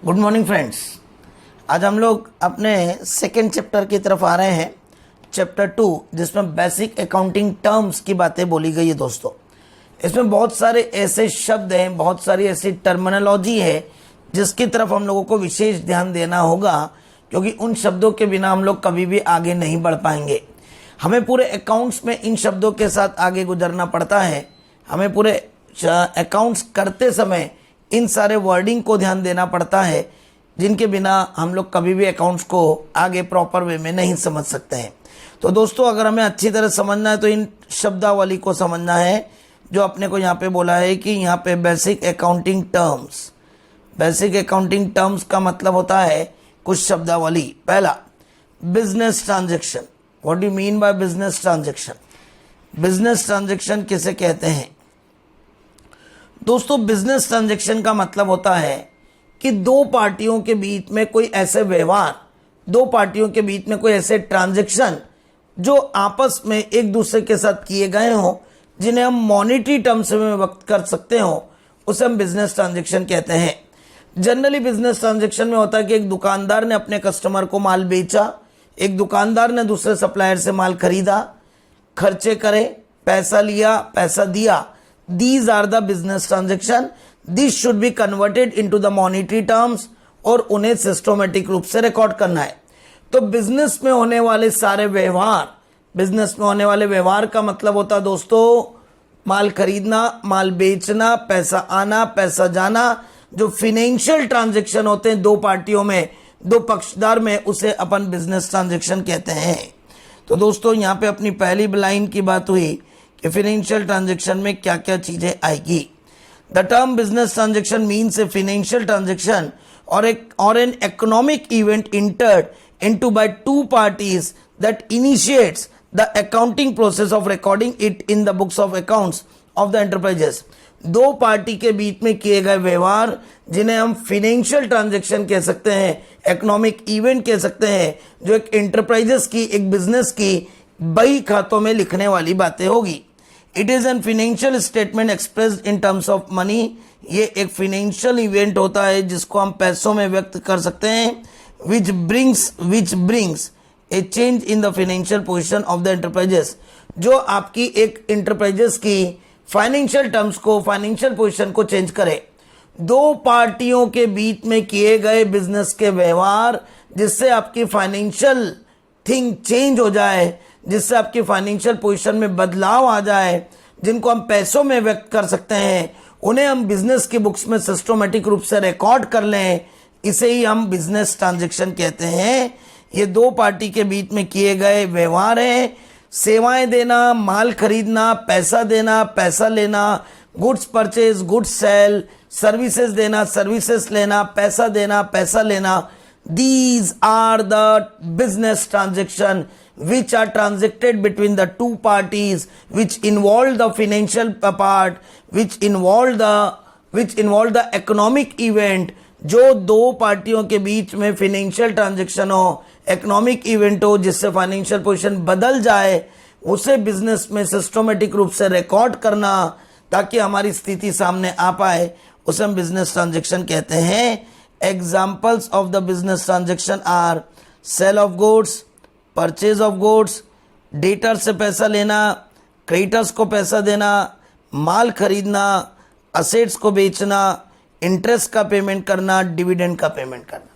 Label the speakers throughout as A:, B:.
A: Good morning friends. आज हम लोग अपने सेकेंड चैप्टर की तरफ आ रहे हैं, चैप्टर 2, जिसमें बेसिक अकाउंटिंग टर्म्स की बातें बोली गई है। दोस्तों, इसमें बहुत सारे ऐसे शब्द हैं, बहुत सारी ऐसी टर्मिनोलॉजी है जिसकी तरफ हम लोगों को विशेष ध्यान देना होगा, क्योंकि उन शब्दों के बिना हम लोग कभी भी आगे नहीं बढ़ पाएंगे। हमें पूरे अकाउंट्स में इन शब्दों के साथ आगे गुजरना पड़ता है। हमें पूरे अकाउंट्स करते समय इन सारे वर्डिंग को ध्यान देना पड़ता है, जिनके बिना हम लोग कभी भी अकाउंट्स को आगे प्रॉपर वे में नहीं समझ सकते हैं। तो दोस्तों, अगर हमें अच्छी तरह समझना है तो इन शब्दावली को समझना है, जो अपने को यहाँ पे बोला है कि यहाँ पे basic accounting terms. Basic accounting terms का मतलब होता है कुछ शब्दावली। पहला, business transaction. What do you mean by business transaction? Business transaction किसे कहते हैं? दोस्तों, बिजनेस ट्रांजैक्शन का मतलब होता है कि दो पार्टियों के बीच में कोई ऐसे व्यवहार, दो पार्टियों के बीच में कोई ऐसे ट्रांजैक्शन जो आपस में एक दूसरे के साथ किए गए हों, जिन्हें हम मॉनेटरी टर्म्स में व्यक्त कर सकते हो, उसे हम बिजनेस ट्रांजैक्शन कहते हैं। जनरली बिजनेस ट्रांजैक्शन में होता है कि एक दुकानदार ने अपने कस्टमर को माल बेचा, एक दुकानदार ने दूसरे सप्लायर से माल खरीदा, खर्चे करे, पैसा लिया, पैसा दिया। These are the business transaction. This should be converted into the monetary terms और उन्हें सिस्टोमेटिक रूप से रिकॉर्ड करना है। तो बिजनेस में होने वाले सारे व्यवहार, बिजनेस में होने वाले व्यवहार का मतलब होता है दोस्तों, माल खरीदना, माल बेचना, पैसा आना, पैसा जाना। जो फिनेंशियल ट्रांजेक्शन होते हैं दो पार्टियों में, दो पक्षदार में, उसे अपन बिजनेस ट्रांजेक्शन कहते हैं। तो दोस्तों, यहाँ पे अपनी पहली लाइन की बात हुई कि फाइनेंशियल ट्रांजैक्शन में क्या क्या चीजें आएगी। The term business transaction means a financial transaction और an economic event entered into by two parties that initiates the accounting process of recording it in the books of accounts of the enterprises. दो party के बीच में किए गए व्यवहार, जिन्हें हम फाइनेंशियल ट्रांजैक्शन कह सकते हैं, इकोनॉमिक इवेंट कह सकते हैं, जो एक एंटरप्राइजेस की, एक बिजनेस की बही खातों में लिखने वाली बातें होगी। It is N financial statement expressed in terms of money. ये एक फाइनेंशियल इवेंट होता है जिसको हम पैसों में व्यक्त कर सकते हैं। Which brings A change in the financial position of the enterprises, जो आपकी एक एंटरप्राइजेस की फाइनेंशियल टर्म्स को, फाइनेंशियल पोजीशन को चेंज करे। दो पार्टियों के बीच में किए गए बिजनेस के व्यवहार, जिससे आपकी फाइनेंशियल थिंग चेंज हो जाए, जिससे आपकी फाइनेंशियल पोजीशन में बदलाव आ जाए, जिनको हम पैसों में व्यक्त कर सकते हैं, उन्हें हम बिजनेस की बुक्स में सिस्टोमेटिक रूप से रिकॉर्ड कर लें, इसे ही हम बिजनेस ट्रांजैक्शन कहते हैं। ये दो पार्टी के बीच में किए गए व्यवहार हैं। सेवाएं देना, माल खरीदना, पैसा देना, पैसा लेना, goods purchase, goods sale, services देना, सर्विसेज लेना, पैसा देना, पैसा लेना। These are the business transaction which are transacted between the two parties, which involve the financial part, which involve the economic event। जो दो पार्टियों के बीच में फाइनेंशियल ट्रांजैक्शन हो, इकोनॉमिक इवेंट हो, जिससे फाइनेंशियल पोजीशन बदल जाए, उसे बिजनेस में सिस्टमेटिक रूप से रिकॉर्ड करना ताकि हमारी स्थिति सामने आ पाए, उसे हम बिजनेस ट्रांजैक्शन कहते हैं। Examples of the business transaction are sale of goods, purchase of goods, debtor से पैसा लेना, क्रेडिटर्स को पैसा देना, माल खरीदना, असेट्स को बेचना, इंटरेस्ट का पेमेंट करना, डिविडेंड का पेमेंट करना।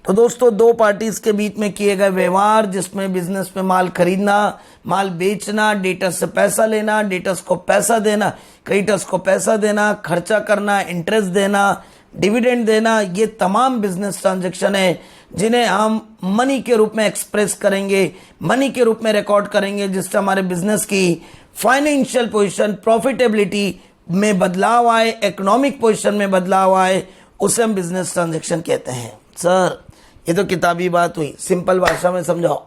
A: तो दोस्तों, दो पार्टीज के बीच में किए गए व्यवहार, जिसमें बिजनेस में माल खरीदना, माल बेचना, डेटर से पैसा लेना, डेटर्स को पैसा देना, क्रेडिटर्स को पैसा देना, खर्चा करना, इंटरेस्ट देना, डिविडेंड देना, ये तमाम बिजनेस ट्रांजैक्शन है जिन्हें हम मनी के रूप में एक्सप्रेस करेंगे, मनी के रूप में रिकॉर्ड करेंगे, जिससे हमारे बिजनेस की फाइनेंशियल पोजीशन, प्रॉफिटेबिलिटी में बदलाव आए, इकोनॉमिक पोजीशन में बदलाव आए, उसे हम बिजनेस ट्रांजैक्शन कहते हैं। सर, ये तो किताबी बात हुई, सिंपल भाषा में समझाओ।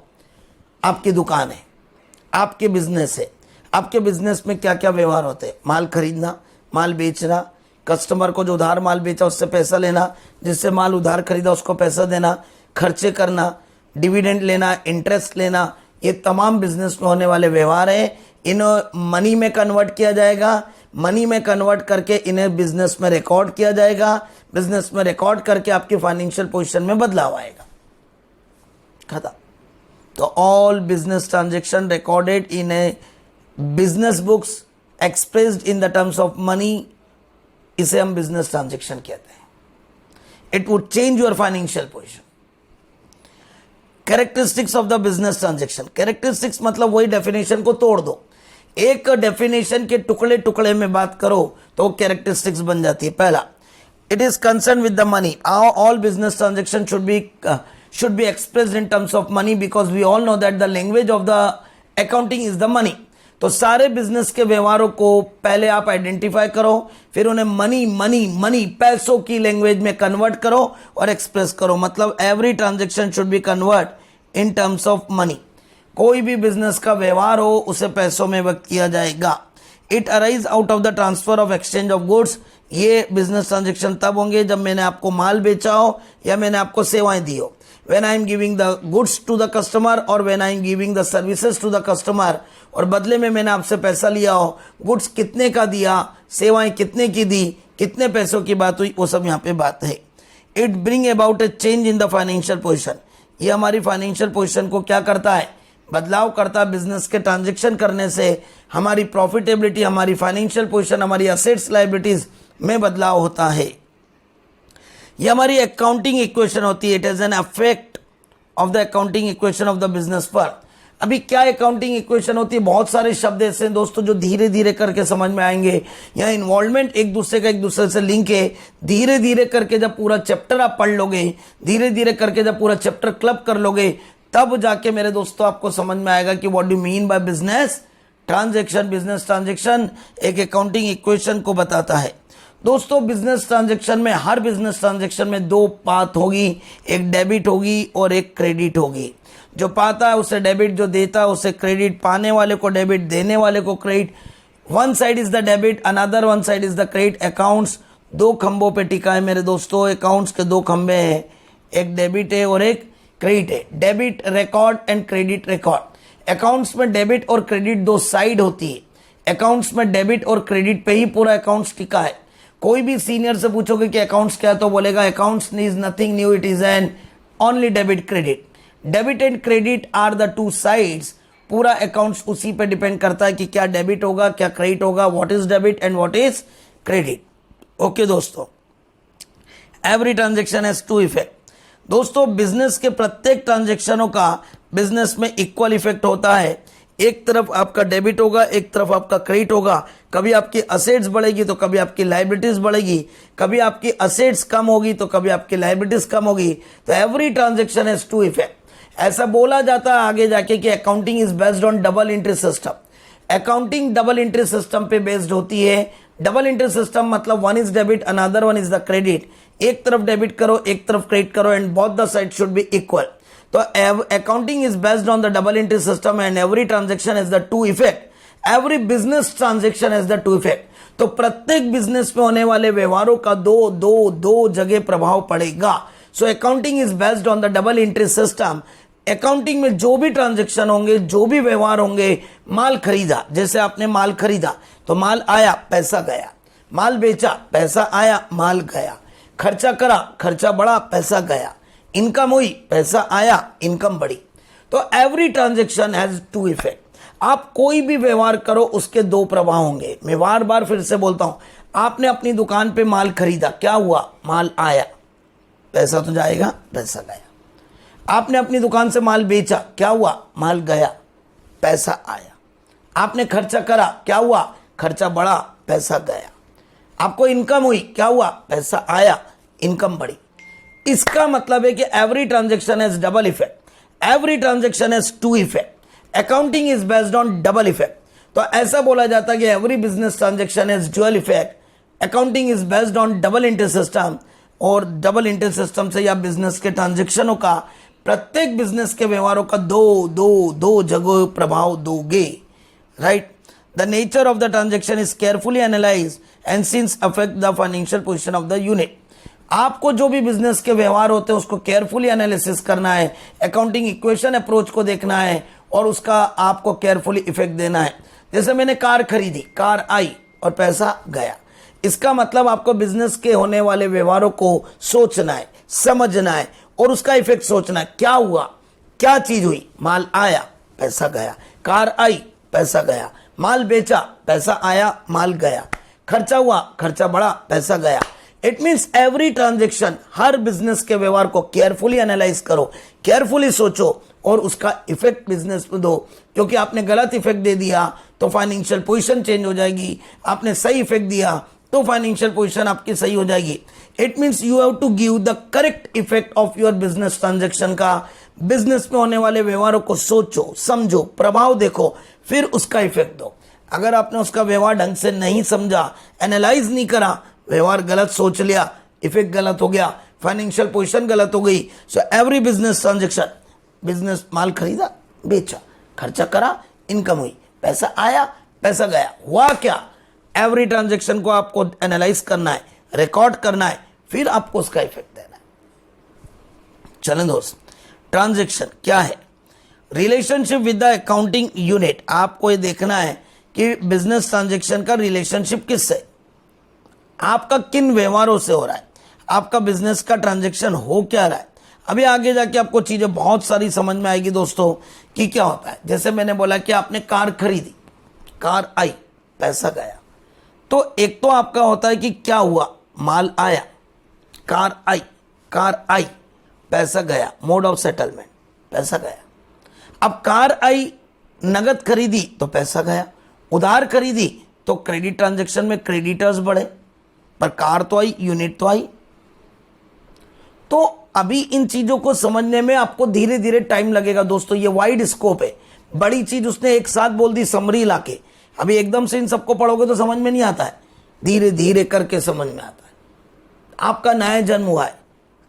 A: आपकी दुकान है, आपके बिजनेस है, आपके बिजनेस में क्या क्या व्यवहार होते हैं? माल खरीदना, माल बेचना, कस्टमर को जो उधार माल बेचा उससे पैसा लेना, जिससे माल उधार खरीदा उसको पैसा देना, खर्चे करना, डिविडेंड लेना, इंटरेस्ट लेना, ये तमाम बिजनेस में होने वाले व्यवहार हैं। इन्हें मनी में कन्वर्ट किया जाएगा, मनी में कन्वर्ट करके इन्हें बिजनेस में रिकॉर्ड किया जाएगा। बिजनेस में रिकॉर्ड करके आपकी फाइनेंशियल पोजीशन में बदलाव आएगा। खत्म। तो all business transaction recorded in A business books expressed in the terms of money, इसे हम बिजनेस ट्रांजेक्शन कहते हैं। It would change your financial position. Characteristics of the business transaction. Characteristics मतलब वही डेफिनेशन को तोड़ दो, एक डेफिनेशन के टुकड़े टुकड़े में बात करो तो कैरेक्टरिस्टिक्स बन जाती है। पहला, it is concern with the money. All business transaction should be expressed in terms of money because we all know that the language of the accounting is the money. तो सारे बिजनेस के व्यवहारों को पहले आप आइडेंटिफाई करो, फिर उन्हें मनी मनी मनी पैसों की लैंग्वेज में कन्वर्ट करो और एक्सप्रेस करो। मतलब every transaction should B convert in terms of money. कोई भी बिजनेस का व्यवहार हो उसे पैसों में व्यक्त किया जाएगा। It arise out of the transfer of exchange of goods. ये बिजनेस ट्रांजेक्शन तब होंगे जब मैंने आपको माल बेचा हो या मैंने आपको सेवाएं दी हो। when I am giving the goods to the customer or when I am giving the services to the customer, और बदले में मैंने आपसे पैसा लिया हो, गुड्स कितने का दिया, सेवाएं कितने की दी, कितने पैसों की बात हुई, वो सब यहाँ पे बात है। It bring about A change in the financial position. ये हमारी फाइनेंशियल पोजीशन को क्या करता है, बदलाव करता है। बिजनेस के ट्रांजेक्शन करने से हमारी प्रॉफिटेबिलिटी, हमारी फाइनेंशियल पोजीशन, हमारी असेट्स लायबिलिटीज में बदलाव होता है। ये हमारी अकाउंटिंग इक्वेशन होती है। It is an effect of the accounting equation of the business firm. अभी क्या अकाउंटिंग इक्वेशन होती है, बहुत सारे शब्द ऐसे हैं दोस्तों जो धीरे धीरे करके समझ में आएंगे। यहाँ इन्वॉल्वमेंट एक दूसरे का एक दूसरे से लिंक है। धीरे धीरे करके जब पूरा चैप्टर आप पढ़ लोगे, धीरे धीरे करके जब पूरा चैप्टर क्लब कर लोगे, तब जाके मेरे दोस्तों आपको समझ में आएगा कि what do mean by business transaction. Business transaction एक अकाउंटिंग इक्वेशन को बताता है। दोस्तों बिजनेस ट्रांजैक्शन में, हर बिजनेस ट्रांजैक्शन में दो पाथ होगी, एक डेबिट होगी और एक क्रेडिट होगी। जो पाता है उसे डेबिट, जो देता है उसे क्रेडिट, पाने वाले को डेबिट, देने वाले को credit. One side is the debit, another one side is the credit. Accounts दो खंभों पे टिका है मेरे दोस्तों। अकाउंट्स के दो खंभे हैं, एक डेबिट है और एक क्रेडिट है। Debit record and credit record. Accounts में डेबिट और क्रेडिट दो साइड होती है। अकाउंट्स में डेबिट और क्रेडिट पे ही पूरा अकाउंट्स टिका है। कोई भी सीनियर से पूछोगे कि अकाउंट्स क्या है तो बोलेगा accounts is nothing new, it is an only debit credit. Debit and credit are the two sides. पूरा अकाउंट्स उसी पे डिपेंड करता है कि क्या डेबिट होगा क्या क्रेडिट होगा, what is debit and what is credit. Okay दोस्तों, every transaction has two effect. दोस्तों बिजनेस के प्रत्येक ट्रांजेक्शनों का बिजनेस में इक्वल इफेक्ट होता है। एक तरफ आपका डेबिट होगा, एक तरफ आपका क्रेडिट होगा। कभी आपकी असेट्स बढ़ेगी तो कभी आपकी लायबिलिटीज बढ़ेगी, कभी आपकी असेट्स कम होगी तो कभी आपकी लायबिलिटीज कम होगी। तो every transaction has two effect. ऐसा बोला जाता है आगे जाके कि accounting is based on double entry system. Accounting double entry system पे बेस्ड होती है। डबल एंट्री सिस्टम मतलब one is debit, another one is the credit. एक तरफ डेबिट करो, एक तरफ क्रेडिट करो and both the side should be equal. तो accounting is based on the double entry system and every transaction has the two effect. Every business transaction has the two effect. तो प्रत्येक business में होने वाले व्यवहारों का दो जगह प्रभाव पड़ेगा। So accounting is based on the double entry system. Accounting में जो भी ट्रांजेक्शन होंगे, जो भी व्यवहार होंगे, माल खरीदा, जैसे आपने माल खरीदा तो माल आया, पैसा गया। माल बेचा, पैसा आया, माल गया। खर्चा करा, खर्चा बढ़ा, पैसा गया। इनकम हुई, पैसा आया, इनकम बढ़ी। तो every transaction has two effect. आप कोई भी व्यवहार करो उसके दो प्रभाव होंगे। मैं बार बार फिर से बोलता हूं, आपने अपनी दुकान पे माल खरीदा, क्या हुआ, माल आया, पैसा तो जाएगा, पैसा गया। आपने अपनी दुकान से माल बेचा, क्या हुआ, माल गया, पैसा आया। आपने खर्चा करा, क्या हुआ, खर्चा बढ़ा, पैसा गया। आपको इनकम हुई, क्या हुआ, पैसा आया, इनकम बढ़ी। इसका मतलब है कि every transaction has double effect. Every transaction has two effect. Accounting is based on double effect. तो ऐसा बोला जाता है कि every business transaction has dual effect. Accounting is based on double entry system. और डबल एंट्री सिस्टम से या business के ट्रांजेक्शनों का, प्रत्येक बिजनेस के व्यवहारों का दो जगह प्रभाव दोगे। Right. The nature of the transaction is carefully analyse and since affect the financial position of the unit. आपको जो भी बिजनेस के व्यवहार होते हैं उसको केयरफुली एनालिसिस करना है, अकाउंटिंग इक्वेशन अप्रोच को देखना है और उसका आपको केयरफुली इफेक्ट देना है। जैसे मैंने कार खरीदी, कार आई, और पैसा गया। इसका मतलब आपको बिजनेस के होने वाले व्यवहारों को सोचना है, समझना है और उसका इफेक्ट सोचना है। क्या हुआ, क्या चीज हुई, माल आया पैसा गया, कार आई पैसा गया, माल बेचा पैसा आया माल गया, खर्चा हुआ खर्चा बढ़ा पैसा गया। It means every transaction, her business के व्यवहार को केयरफुली एनालाइज करो, केयरफुली सोचो और उसका इफेक्ट बिजनेस में दो। क्योंकि आपने गलत इफेक्ट दे दिया तो फाइनेंशियल पोजीशन चेंज हो जाएगी, आपने सही इफेक्ट दिया तो फाइनेंशियल पोजीशन आपकी सही हो जाएगी। It means you have to give the correct effect of your business transaction का। बिजनेस में होने वाले व्यवहारों को सोचो, समझो, प्रभाव देखो, फिर उसका इफेक्ट दो। अगर आपने उसका व्यवहार ढंग से नहीं समझा, एनालाइज नहीं करा, व्यवहार गलत सोच लिया, इफेक्ट गलत हो गया, फाइनेंशियल पोजीशन गलत हो गई। So every business transaction, business माल खरीदा बेचा, खर्चा करा, इनकम हुई, पैसा आया पैसा गया, हुआ क्या, एवरी ट्रांजेक्शन को आपको एनालाइज करना है, रिकॉर्ड करना है, फिर आपको उसका इफेक्ट देना है। चलें दोस्त, ट्रांजेक्शन क्या है, relationship with the accounting unit. आपको ये देखना है कि बिजनेस ट्रांजेक्शन का रिलेशनशिप किससे, आपका किन व्यवहारों से हो रहा है, आपका बिजनेस का ट्रांजेक्शन हो क्या रहा है। अभी आगे जाके आपको चीजें बहुत सारी समझ में आएगी दोस्तों कि क्या होता है। जैसे मैंने बोला कि आपने कार खरीदी, कार आई पैसा गया, तो एक तो आपका होता है कि क्या हुआ, माल आया, कार आई पैसा गया, मोड ऑफ सेटलमेंट पैसा गया। अब कार आई, नगद खरीदी तो पैसा गया, उधार खरीदी तो क्रेडिट ट्रांजेक्शन में क्रेडिटर्स बढ़े, पर कार तो आई, यूनिट तो आई। तो अभी इन चीजों को समझने में आपको धीरे धीरे टाइम लगेगा दोस्तों, ये वाइड स्कोप है। बड़ी चीज उसने एक साथ बोल दी समरी लाके, अभी एकदम से इन सबको पढ़ोगे तो समझ में नहीं आता है, धीरे धीरे करके समझ में आता है। आपका नया जन्म हुआ है,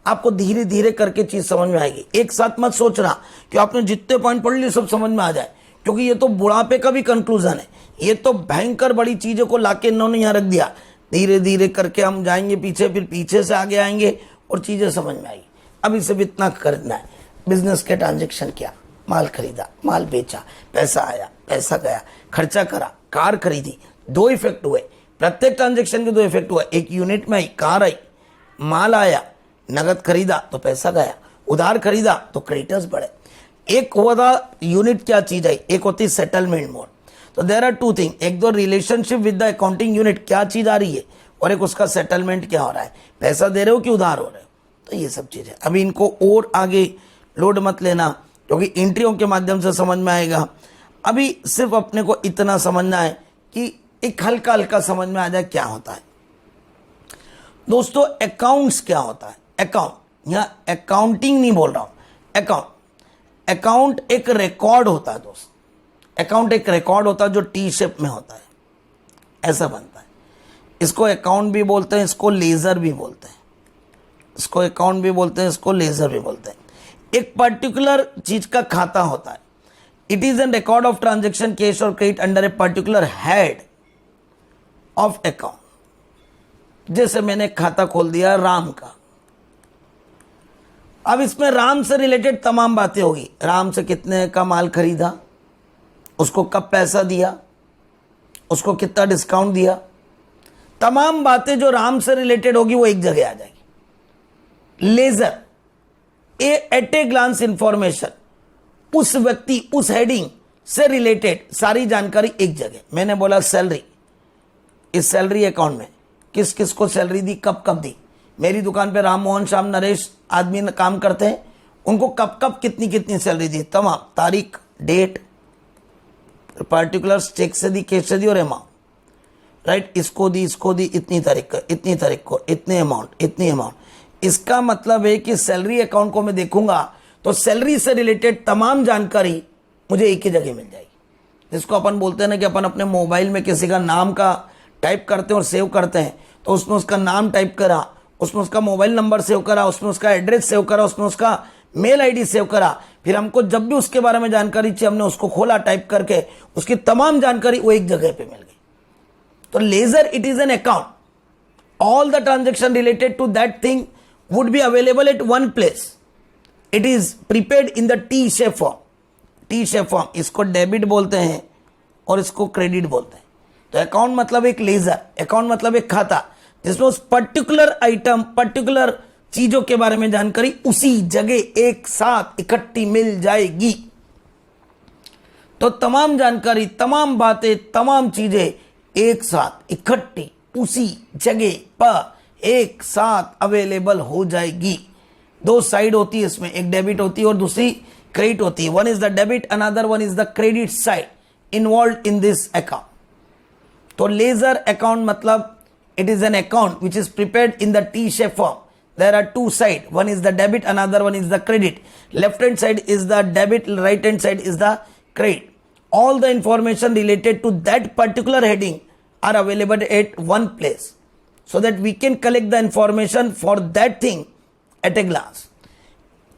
A: आपको धीरे धीरे करके चीज समझ में आएगी। एक साथ मत सोचना कि आपने जितने पॉइंट पढ़ लिए सब समझ में आ जाए, क्योंकि ये तो बुढ़ापे का भी कंक्लूजन है। ये तो भयंकर बड़ी चीजों को लाके इन्होंने यहां रख दिया। धीरे धीरे करके हम जाएंगे पीछे, फिर पीछे से आगे आएंगे और चीजें समझ में आएगी। अभी सिर्फ इतना करना है, बिजनेस के ट्रांजेक्शन क्या, माल खरीदा, माल बेचा, पैसा आया पैसा गया, खर्चा करा, कार खरीदी, दो इफेक्ट हुए। प्रत्येक ट्रांजेक्शन के दो इफेक्ट हुए, एक यूनिट में आई, कार आई, माल आया, नगद खरीदा तो पैसा गया, उधार खरीदा तो क्रेडिटर्स बढ़े। एक हुआ था यूनिट क्या चीज आई, एक होती सेटलमेंट मोड। तो देयर आर टू थिंग, एक दो relationship with the accounting unit क्या चीज आ रही है, और एक उसका सेटलमेंट क्या हो रहा है, पैसा दे रहे हो कि उधार हो रहे हो। तो ये सब चीजें अभी इनको और आगे लोड मत लेना, क्योंकि एंट्रियों के माध्यम से समझ में आएगा। अभी सिर्फ अपने को इतना समझना है कि एक हल्का हल्का समझ में आ जाए क्या होता है दोस्तों। अकाउंट्स क्या होता है, अकाउंट, यहाँ अकाउंटिंग नहीं बोल रहा हूं, अकाउंट। अकाउंट एक रिकॉर्ड होता है दोस्त, अकाउंट एक रिकॉर्ड होता है जो टी शेप में होता है, ऐसा बनता है। इसको अकाउंट भी बोलते हैं, इसको लेजर भी बोलते हैं, इसको अकाउंट भी बोलते हैं, इसको लेजर भी बोलते हैं। एक पर्टिकुलर चीज का खाता होता है, it is an record of transaction cash और credit under a particular head of account. जैसे मैंने खाता खोल दिया राम का, अब इसमें राम से रिलेटेड तमाम बातें होगी। राम से कितने का माल खरीदा, उसको कब पैसा दिया, उसको कितना डिस्काउंट दिया, तमाम बातें जो राम से रिलेटेड होगी वो एक जगह आ जाएगी। Ledger, at a glance information, उस व्यक्ति, उस हेडिंग से रिलेटेड सारी जानकारी एक जगह। मैंने बोला सैलरी, इस सैलरी अकाउंट में किस किस को सैलरी दी, कब कब दी। मेरी दुकान पे राम मोहन श्याम नरेश आदमी काम करते हैं, उनको कब कब कितनी कितनी सैलरी दी, तमाम तारीख, डेट, पर्टिकुलर्स, चेक से दी, कैश से दी और अमाउंट, राइट। इसको दी, इतनी तारीख को, इतनी तारीख को, इतने अमाउंट, इतनी अमाउंट। इसका मतलब है कि सैलरी अकाउंट को मैं देखूंगा तो सैलरी से रिलेटेड तमाम जानकारी मुझे एक ही जगह मिल जाएगी। जिसको अपन बोलते हैं ना कि अपन अपने मोबाइल में किसी का नाम का टाइप करते हैं और सेव करते हैं, तो उसमें उसका नाम टाइप करा, उसमें उसका मोबाइल नंबर सेव करा, उसमें उसका एड्रेस सेव करा, उसमें उसका मेल आईडी सेव करा, फिर हमको जब भी उसके बारे में जानकारी चाहिए हमने उसको खोला टाइप करके, उसकी तमाम जानकारी वो एक जगह पे मिल गई। तो ledger, it is an account, all the transaction related to that thing would be available at one place. It is prepared in the T shape form. T shape form, इसको डेबिट बोलते हैं और इसको क्रेडिट बोलते हैं। तो account मतलब एक लेजर, अकाउंट मतलब एक खाता जिसमें उस पर्टिकुलर आइटम, पर्टिकुलर चीजों के बारे में जानकारी उसी जगह एक साथ इकट्ठी मिल जाएगी। तो तमाम जानकारी, तमाम बातें, तमाम चीजें एक साथ इकट्ठी उसी जगह पर एक साथ अवेलेबल हो जाएगी। दो साइड होती है इसमें, एक डेबिट होती है और दूसरी क्रेडिट होती है। One is the debit, another one is the credit side involve in this account. तो लेजर अकाउंट मतलब it is an account which is prepared in the T-shape form. There are two sides. One is the debit, another one is the credit. Left hand side is the debit, right hand side is the credit. All the information related to that particular heading are available at one place, so that we can collect the information for that thing at a glance.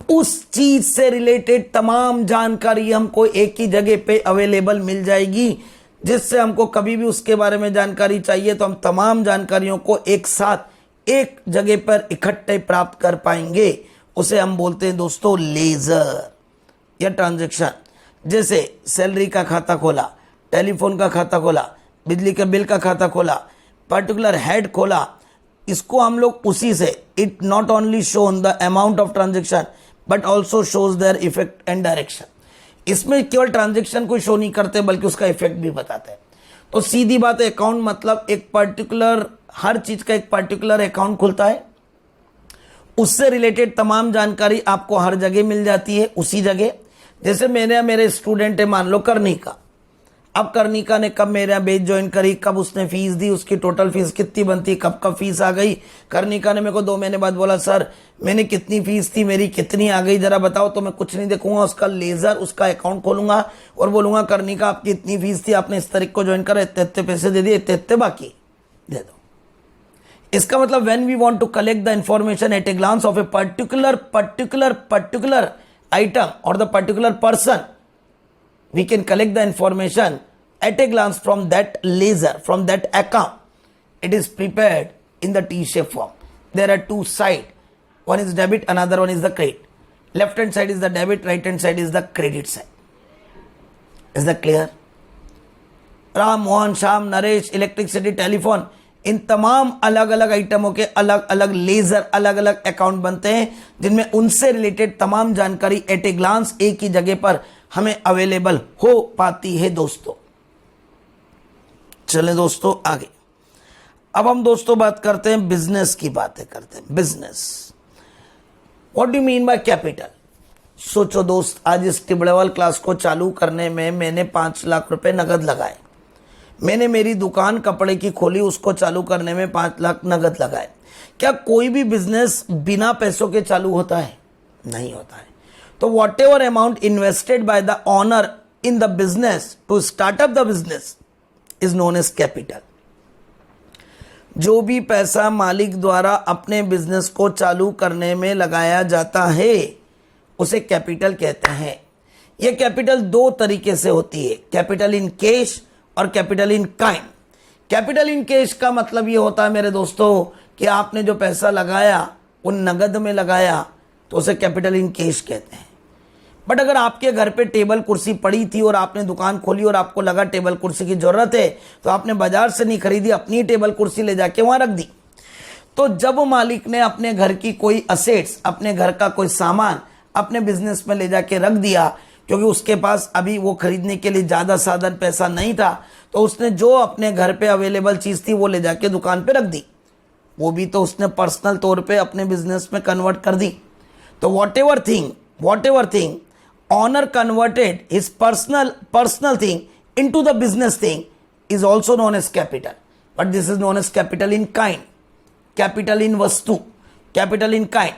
A: उस चीज से related तमाम जानकारी हमको एक ही जगह पे available मिल जाएगी, जिससे हमको कभी भी उसके बारे में जानकारी चाहिए तो हम तमाम जानकारियों को एक साथ एक जगह पर इकट्ठे प्राप्त कर पाएंगे। उसे हम बोलते हैं दोस्तों लेजर या ट्रांजैक्शन। जैसे सैलरी का खाता खोला, टेलीफोन का खाता खोला, बिजली के बिल का खाता खोला, पर्टिकुलर हेड खोला, इसको हम लोग उसी से, it not only shown the amount of transaction but also shows their effect and direction. इसमें केवल ट्रांजैक्शन को शो नहीं करते बल्कि उसका इफेक्ट भी बताते हैं। तो सीधी बात है, अकाउंट मतलब एक पर्टिकुलर, हर चीज का एक पर्टिकुलर अकाउंट खुलता है, उससे रिलेटेड तमाम जानकारी आपको हर जगह मिल जाती है उसी जगह। जैसे मेरे स्टूडेंट है, मान लो कर्णिका। अब कर्णिका ने कब मेरा बैच ज्वाइन करी, कब उसने फीस दी, उसकी टोटल फीस कितनी बनती, कब कब फीस आ गई। कर्णिका ने मेरे को 2 महीने बाद बोला सर मैंने कितनी फीस थी, मेरी कितनी आ गई जरा बताओ। तो मैं कुछ नहीं देखूंगा, उसका लेजर, उसका अकाउंट खोलूंगा और बोलूंगा कर्णिका आपकी इतनी फीस थी, आपने इस तारीख को ज्वाइन करा, इतने पैसे दे दिए, इतने बाकी दे दो। इसका मतलब when we want to collect the information at a glance of a particular item और the particular person, we can collect the information at a glance from that ledger, from that account. It is prepared in the T-shape form. There are two sides. One is debit, another one is the credit. Left hand side is the debit, right hand side is the credit side. Is that clear? Ram, Mohan, Shyam, Naresh, electricity, telephone, इन तमाम अलग अलग आइटमों के अलग अलग laser, अलग अलग अकाउंट बनते हैं जिनमें उनसे रिलेटेड तमाम जानकारी एट ए ग्लांस एक ही जगह पर हमें अवेलेबल हो पाती है दोस्तों। चलें दोस्तों आगे। अब हम दोस्तों बात करते हैं, बिजनेस की बातें करते हैं। Business, what do mean by capital? सोचो दोस्त, आज इस टिबड़ेवाल क्लास को चालू करने में मैंने 5 लाख रुपए नगद लगाए। मैंने मेरी दुकान कपड़े की खोली, उसको चालू करने में 5 लाख नगद लगाए। क्या कोई भी बिजनेस बिना पैसों के चालू होता है? नहीं होता है। तो whatever amount invested by the owner in the business to start up the business is known as capital. जो भी पैसा मालिक द्वारा अपने बिजनेस को चालू करने में लगाया जाता है उसे कैपिटल कहते हैं। यह कैपिटल 2 तरीके से होती है, कैपिटल इन कैश और capital in kind. Capital in cash का मतलब ये होता है मेरे दोस्तों कि आपने जो पैसा लगाया वो नगद में लगाया तो उसे कैपिटल इन कैश कहते हैं। बट अगर आपके घर पे टेबल कुर्सी पड़ी थी और आपने दुकान खोली और आपको लगा टेबल कुर्सी की जरूरत है तो आपने बाजार से नहीं खरीदी, अपनी टेबल कुर्सी ले जाके वहां रख दी। तो जब मालिक ने अपने घर की कोई असेट्स, अपने घर का कोई सामान अपने बिजनेस में ले जाके रख दिया, क्योंकि उसके पास अभी वो खरीदने के लिए ज्यादा साधन पैसा नहीं था, तो उसने जो अपने घर पे अवेलेबल चीज थी वो ले जाके दुकान पे रख दी। वो भी तो उसने पर्सनल तौर पे अपने बिजनेस में कन्वर्ट कर दी। तो what ever thing owner converted his personal thing into the business thing is also known as capital, but this is known as capital in kind, capital in वस्तु, capital in kind।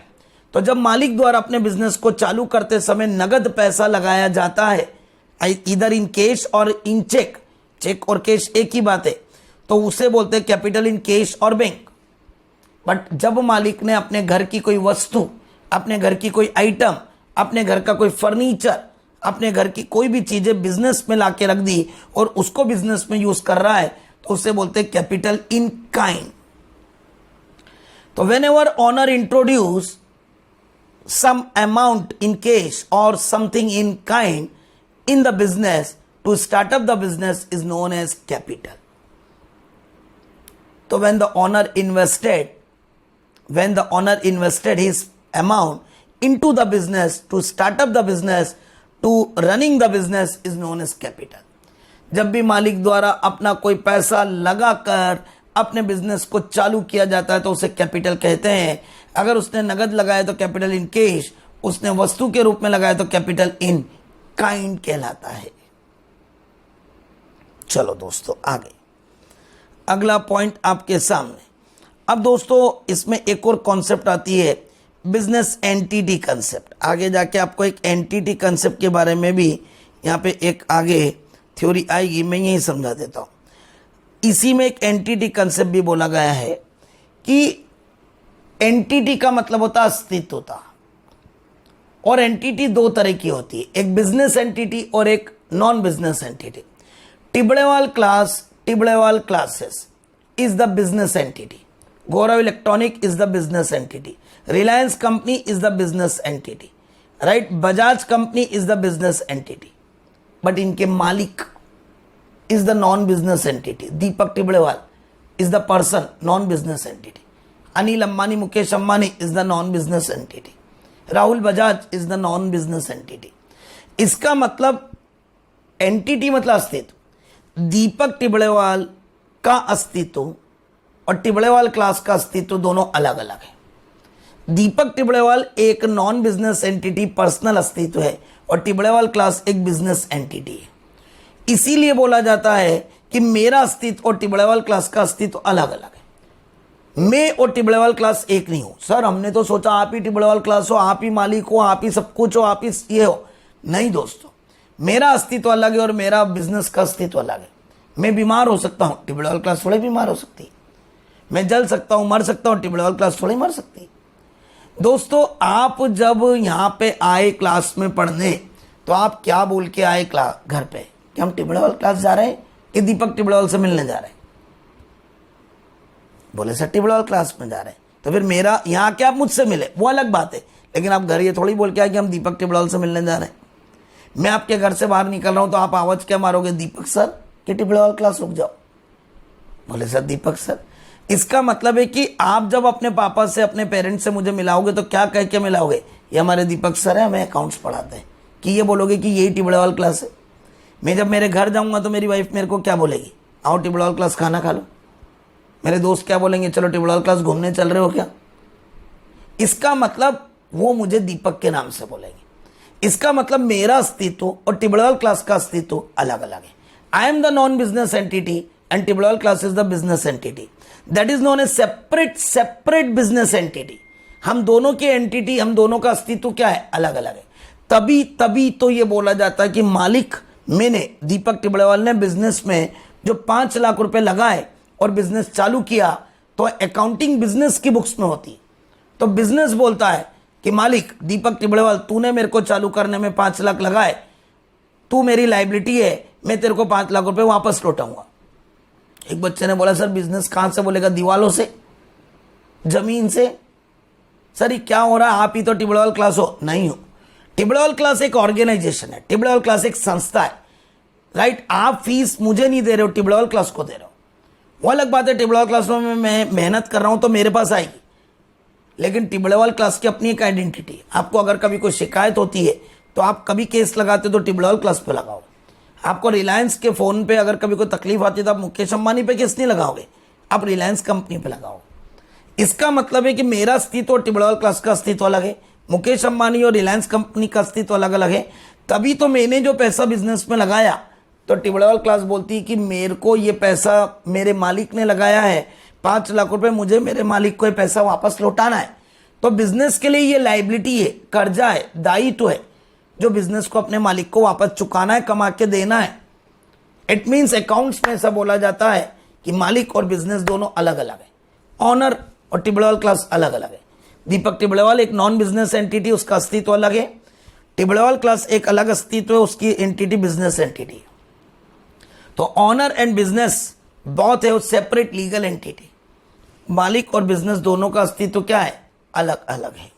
A: तो जब मालिक द्वारा अपने business को चालू करते समय नगद पैसा लगाया जाता है, इधर इन कैश और इन चेक और कैश एक ही बात है, तो उसे बोलते हैं कैपिटल इन कैश और बैंक। बट जब मालिक ने अपने घर की कोई वस्तु, अपने घर की कोई आइटम, अपने घर का कोई फर्नीचर, अपने घर की कोई भी चीजें बिजनेस में लाके रख दी और उसको बिजनेस में यूज कर रहा है तो उसे बोलते हैं कैपिटल इन काइंड। तो whenever owner introduce some amount in cash और something in kind in the business to start up the business is known as capital. तो when the owner invested his amount into the business to start up the business to running the business is known as capital. जब भी मालिक द्वारा अपना कोई पैसा लगाकर अपने बिजनेस को चालू किया जाता है तो उसे कैपिटल कहते हैं। अगर उसने नगद लगाया तो कैपिटल इन कैश, उसने वस्तु के रूप में लगाया तो कैपिटल इन काइंड कहलाता है। चलो दोस्तों आगे, अगला पॉइंट आपके सामने। अब दोस्तों इसमें एक और कॉन्सेप्ट आती है, बिजनेस एंटिटी कंसेप्ट। आगे जाके आपको एक एंटिटी कंसेप्ट के बारे में भी यहाँ पे एक आगे थ्योरी आएगी, मैं यही समझा देता हूँ। इसी में एक एंटिटी कंसेप्ट भी बोला गया है कि एंटिटी का मतलब होता है अस्तित्वता, और एंटिटी दो तरह की होती है, एक बिजनेस एंटिटी और एक non business entity. Tibrewal classes is the business entity, Gaurav electronic is the business entity, Reliance company is the business entity, right, Bajaj company is the business entity, but इनके मालिक is the non business entity. Deepak Tibrewal is the person, non business entity. Anil Ambani, Mukesh Ambani is the non business entity. Rahul Bajaj is the non business entity. इसका मतलब entity मतलब अस्तित्व। दीपक टिबड़ेवाल का अस्तित्व और Tibrewal class का अस्तित्व दोनों अलग अलग है। दीपक टिबड़ेवाल एक नॉन बिजनेस एंटिटी पर्सनल अस्तित्व है और टिबड़ेवाल क्लास एक बिजनेस एंटिटी है। इसीलिए बोला जाता है कि मेरा अस्तित्व और टिबड़ेवाल क्लास का अस्तित्व अलग अलग है। मैं और टिबड़ेवाल क्लास एक नहीं हूं। सर हमने तो सोचा आप ही टिबड़ेवाल क्लास हो, आप ही मालिक हो, आप ही सब कुछ हो, आप ही ये हो। नहीं दोस्तों, मेरा अस्तित्व अलग है और मेरा बिजनेस का अस्तित्व अलग है। मैं बीमार हो सकता हूं, टिबड़ेवाल क्लास थोड़ी बीमार हो सकती है। मैं जल सकता हूं, मर सकता हूं, टिबड़ेवाल क्लास थोड़ी मर सकती है। दोस्तों आप जब यहां पे आए क्लास में पढ़ने तो आप क्या बोल के आए क्लास घर पे कि हम टिबड़ेवाल क्लास जा रहे हैं कि दीपक टिबड़ेवाल से मिलने जा रहे हैं? बोले सर टिबड़ेवाल क्लास में जा रहे हैं। तो फिर मेरा यहाँ क्या आप मुझसे मिले वो अलग बात है, लेकिन आप घर ये थोड़ी बोल के आए कि हम दीपक टिबड़ेवाल से मिलने जा रहे हैं। मैं आपके घर से बाहर निकल रहा हूं तो आप आवाज क्या मारोगे, दीपक सर कि टिबड़ेवाल क्लास रुक जाओ? बोले सर दीपक सर। इसका मतलब है कि आप जब अपने पापा से, अपने पेरेंट्स से मुझे मिलाओगे तो क्या कह के मिलाओगे, ये हमारे दीपक सर है, हमें अकाउंट्स पढ़ाते हैं, कि ये बोलोगे कि यही टिबड़ेवाल क्लास है? मैं जब मेरे घर जाऊंगा तो मेरी वाइफ मेरे को क्या बोलेगी, आओ टिबड़ेवाल क्लास खाना खा लो। मेरे दोस्त क्या बोलेंगे, चलो टिबड़ेवाल क्लास घूमने चल रहे हो क्या? इसका मतलब वो मुझे दीपक के नाम से बोलेंगे। इसका मतलब मेरा अस्तित्व और टिबड़ेवाल क्लास का अस्तित्व अलग अलग है। I am the non business entity and Tibrewal class is the business entity, that is known as separate business entity. हम दोनों की एंटिटी, हम दोनों का अस्तित्व क्या है, अलग अलग है। तभी तो ये बोला जाता है कि मालिक मैंने, दीपक टिबड़ेवाल ने बिजनेस में जो 5 लाख रुपए लगाए और बिजनेस चालू किया, तो अकाउंटिंग बिजनेस की बुक्स में होती। तो बिजनेस बोलता है कि मालिक दीपक टिबड़ेवाल तूने मेरे को चालू करने में 5 लाख लगाए, तू मेरी लायबिलिटी है, मैं तेरे को 5 लाख रुपए वापस लौटाऊंगा। एक बच्चे ने बोला सर बिजनेस कहां से? बोलेगा दीवालों से, जमीन से। सर ये क्या हो रहा है, आप ही तो टिबड़ेवाल क्लास हो। नहीं हो, टिबड़ेवाल क्लास एक ऑर्गेनाइजेशन है, टिबड़ेवाल क्लास एक संस्था है, राइट। आप फीस मुझे नहीं दे रहे हो, टिबड़ेवाल क्लास को दे रहे हो। वो अलग बात है, टिबड़ेवाल क्लास में मैं मेहनत कर रहा हूं तो मेरे पास आएगी, लेकिन टिबड़ेवाल क्लास की अपनी एक आइडेंटिटी है। आपको अगर कभी कोई शिकायत होती है तो आप कभी केस लगाते हो तो टिबड़ेवाल क्लास पे लगाओ। आपको रिलायंस के फोन पे अगर कभी कोई तकलीफ आती है तो आप मुकेश अंबानी पे केस नहीं लगाओगे, आप रिलायंस कंपनी पे लगाओ। इसका मतलब है कि मेरा अस्तित्व और टिबड़ेवाल क्लास का अस्तित्व अलग है, मुकेश अंबानी और रिलायंस कंपनी का अस्तित्व अलग अलग है। तभी तो मैंने जो पैसा बिजनेस में लगाया तो टिबड़ेवाल क्लास बोलती है कि मेरे को ये पैसा मेरे मालिक ने लगाया है, 5 लाख रुपए, मुझे मेरे मालिक को ये पैसा वापस लौटाना है। तो बिजनेस के लिए ये लायबिलिटी है, कर्जा है, दायित्व है, जो बिजनेस को अपने मालिक को वापस चुकाना है, कमा के देना है। इट मीन्स अकाउंट्स में ऐसा बोला जाता है कि मालिक और बिजनेस दोनों अलग अलग है, ऑनर और टिबड़ेवाल क्लास अलग अलग है। दीपक टिबड़ेवाल एक नॉन बिजनेस एंटिटी, उसका अस्तित्व अलग है। टिबड़ेवाल क्लास एक अलग अस्तित्व है, उसकी एंटिटी बिजनेस एंटिटी है। तो ऑनर एंड बिजनेस बहुत है, सेपरेट लीगल एंटिटी। मालिक और बिजनेस दोनों का अस्तित्व क्या है, अलग अलग है।